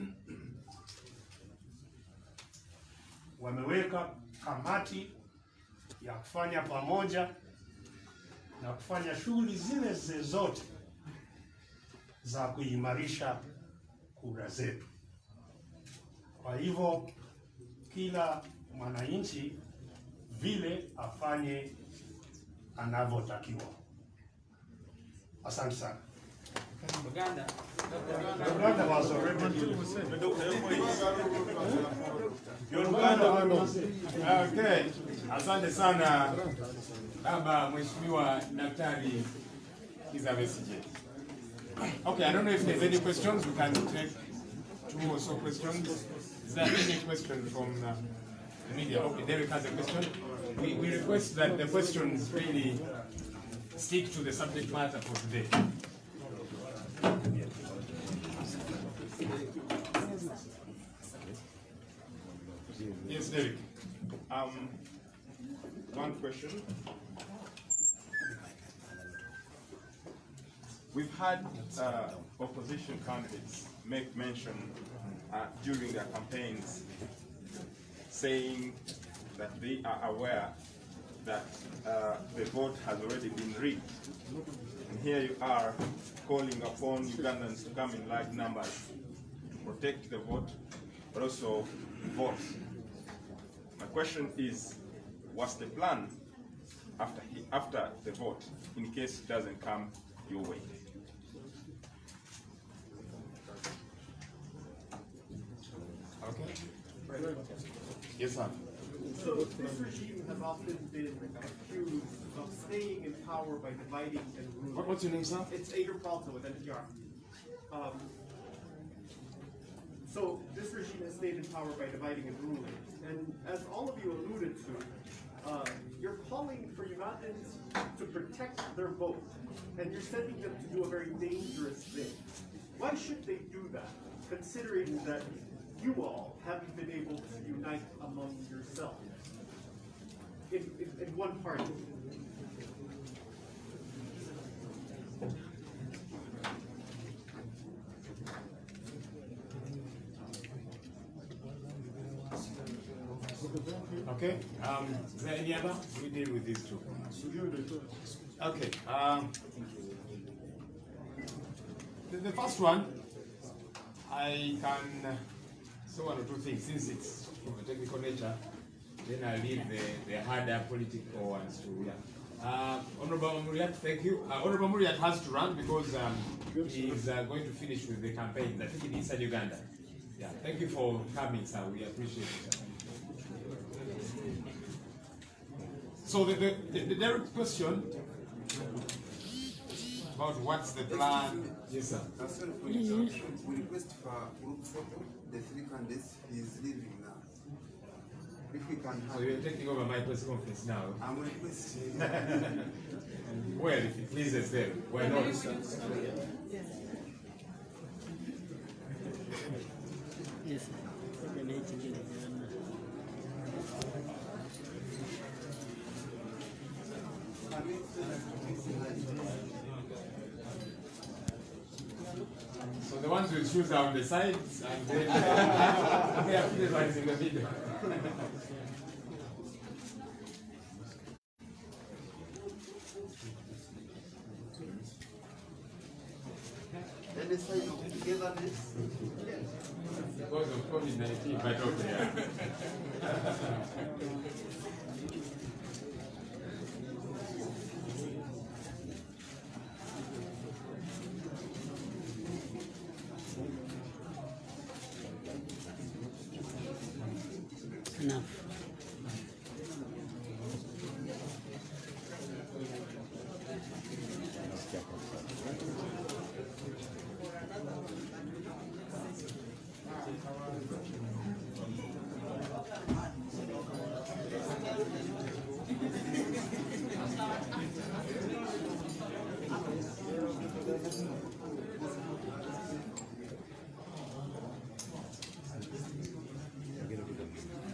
Wameweka kamati ya kufanya pamoja na kufanya shughuli zile zote za kuimarisha kura zetu. Kwa hivyo kila mwananchi vile afanye anavyotakiwa. Asante sana. Uganda was already Okay. Asante sana Baba Mheshimiwa Daktari Kizza Besigye. Okay, I don't know if there's any questions. We can take 2 or so questions. Is there any question from the media? Okay, Derek has a question. We request that the questions really stick to the subject matter for today. Yes, Derek. One question. We've had opposition candidates make mention during their campaigns saying that they are aware that the vote has already been rigged. And here you are calling upon Ugandans to come in large numbers to protect the vote, but also vote. My question is, what's the plan after the vote in case it doesn't come your way? Okay. Yes, sir. So this regime has often been accused of staying in power by dividing and ruling. What's your name, sir? It's Adrian Palto with NPR. So this regime has stayed in power by dividing and ruling. And as all of you alluded to, you're calling for Ugandans to protect their vote. And you're sending them to do a very dangerous thing. Why should they do that, considering that you all haven't been able to unite among yourselves in one party? Okay. Is there any other? We deal with these two. Okay. The first one, I can say 1 or 2 things. Since it's from a technical nature, then I'll leave the harder political ones to Honorable Muriat, thank you. Honorable Muriat has to run because he's going to finish with the campaign, I think in Eastern Uganda. Yeah, thank you for coming, sir. We appreciate it. So the direct question about what's the plan? Yes, sir. Sorry for interruption. We request for group photo. The 3 candidates is leaving now. If we can have. So you're taking over my press conference now. I'm requesting. Well, if it pleases them, why not? Yes. So the ones with shoes are on the sides, and then they are the ones in the middle. Any sign of togetherness? Because of COVID-19, but okay. Enough.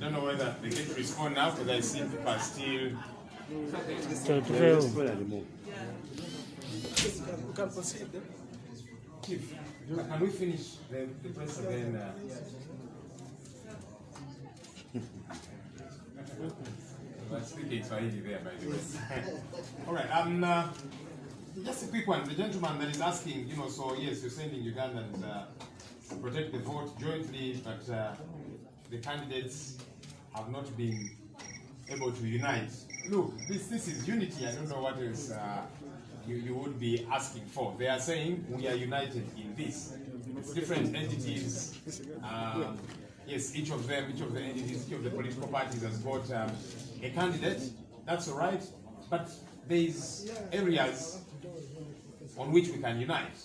don't know whether they get to respond now because I see people are still. Chief, can we finish the press again? We're speaking Swahili there, by the way. All right. Just a quick one. The gentleman that is asking, so yes, you're sending Ugandans to protect the vote jointly, but the candidates have not been able to unite. Look, this is unity. I don't know what else you would be asking for. They are saying we are united in this. It's different entities. Yes, each of the entities, each of the political parties has got a candidate. That's all right. But there's areas on which we can unite.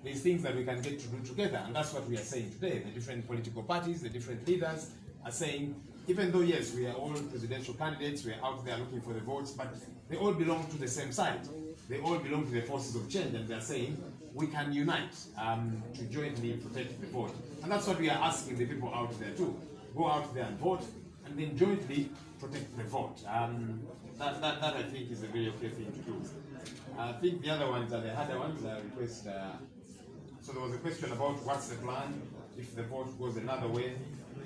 There's things that we can get to do together, and that's what we are saying today. The different political parties, the different leaders are saying, even though, yes, we are all presidential candidates, we are out there looking for the votes, but they all belong to the same side. They all belong to the forces of change, and they're saying, we can unite to jointly protect the vote. And that's what we are asking the people out there too. Go out there and vote, and then jointly protect the vote. That I think is a very okay thing to do. I think the other ones are the harder ones. I request. So there was a question about what's the plan if the vote goes another way,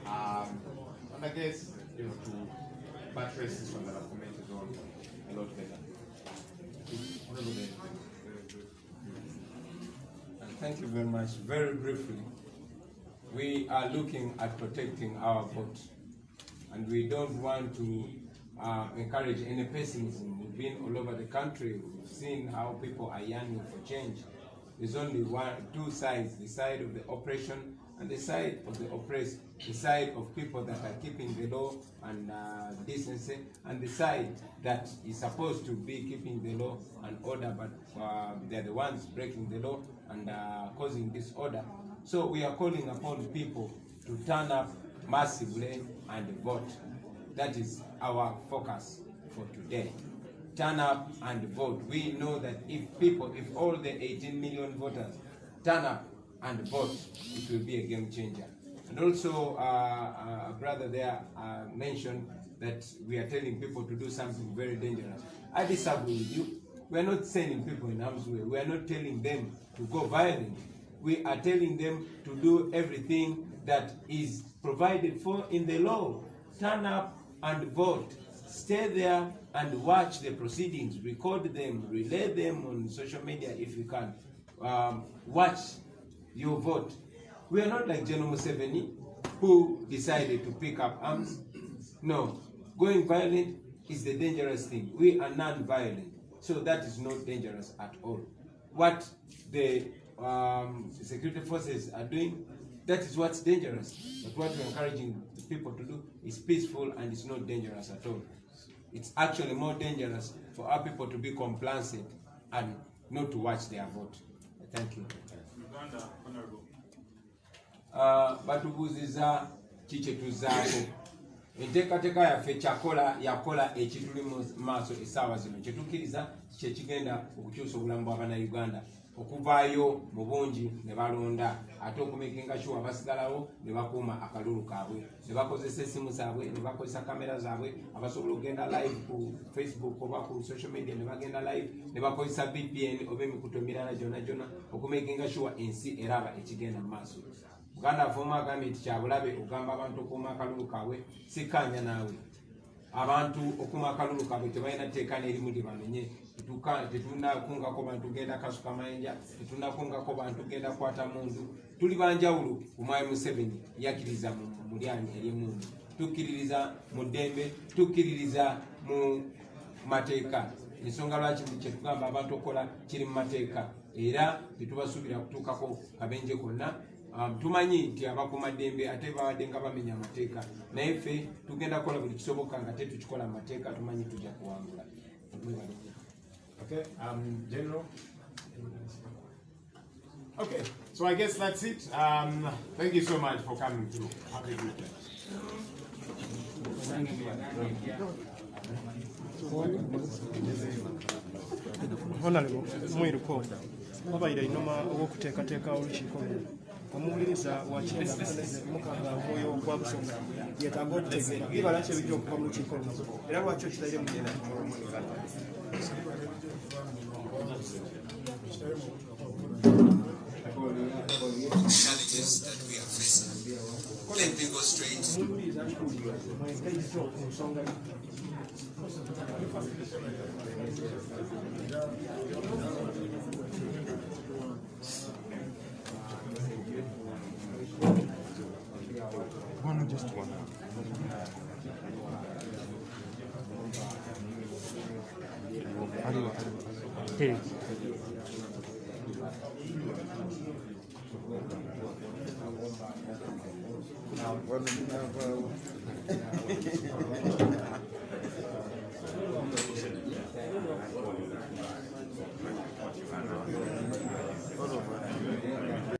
and I guess to buttress this one that I've commented on a lot better. Thank you very much. Very briefly, we are looking at protecting our vote, and we don't want to encourage any pessimism. We've been all over the country. We've seen how people are yearning for change. There's only two sides: the side of the oppression and the side of the oppressed. The side of people that are keeping the law and decency, and the side that is supposed to be keeping the law and order, but they're the ones breaking the law and causing disorder. So we are calling upon people to turn up massively and vote. That is our focus for today. Turn up and vote. We know that if all the 18 million voters turn up and vote, it will be a game changer. And also, a brother there mentioned that we are telling people to do something very dangerous. I disagree with you. We are not sending people in harm's way. We are not telling them to go violent. We are telling them to do everything that is provided for in the law. Turn up and vote. Stay there and watch the proceedings. Record them, relay them on social media if you can. Watch your vote. We are not like General Museveni, who decided to pick up arms. No, going violent is the dangerous thing. We are non-violent, so that is not dangerous at all. What the security forces are doing, that is what's dangerous. But what we're encouraging people to do is peaceful, and it's not dangerous at all. It's actually more dangerous for our people to be complacent and not to watch their vote. Thank you. Uganda, Honorable. Batubuziza kikyetuzaako enteekateeka yaffe yakola ekituli mu maaso essaawa zino kyetukkiriza kyekigenda okukyusa obulamu bw'Abannayuganda okuvaayo mu bungi ne balonda ate okumekinga sure abasigalawo ne bakuuma akalulu kaabwe ne bakozesa essimu zaabwe ne bakozesa kamera zaabwe abasobola okugenda live ku Facebook oba ku social media ne bagenda live ne bakozesa VPN oba emikutu emirala gyonna okumekinga sure ensi eraba ekigenda mu maaso. Uganda Afoma agambye nti kyabulabe ogamba abantu okuuma akalulu kaabwe sikkaanya naawe. Abantu okuuma akalulu kaabwe tebalina tteeka n'erimu lye bamenye. Tetunnakungako bantu genda kasuka mayinja, tetunnakungako bantu genda kwata mundu. Tuli banjawulo ku Mwai Museveni yakkiriza mu mulyanyi ery'emmundu. Tukkiririza mu ddembe, tukkiririza mu mateeka. Ensonga lwaki buli kyetugamba abantu okukola kiri mu mateeka, era tetubasuubira kutuukako kabenje konna. Tumanyi nti abakuumaddembe ate babadde nga bamenya amateeka, naye ffe tugenda kukola buli kisoboka nga tetukikola mu mateeka, tumanyi tujja kuwangula. Okay, General. Okay, so I guess that's it. Thank you so much for coming through. Have a good day. Honorable, Mwiruko, wabaire inoma okuteekateeka olukiiko omuwuliriza wakimukanga omwoyo gwa busonga yetaaga okutegeera bibala ki ebijja okuva mu lukiiko luno era lwaki okitaire mu challenges that we are facing. Let me go straight. Just one. Hey. Well,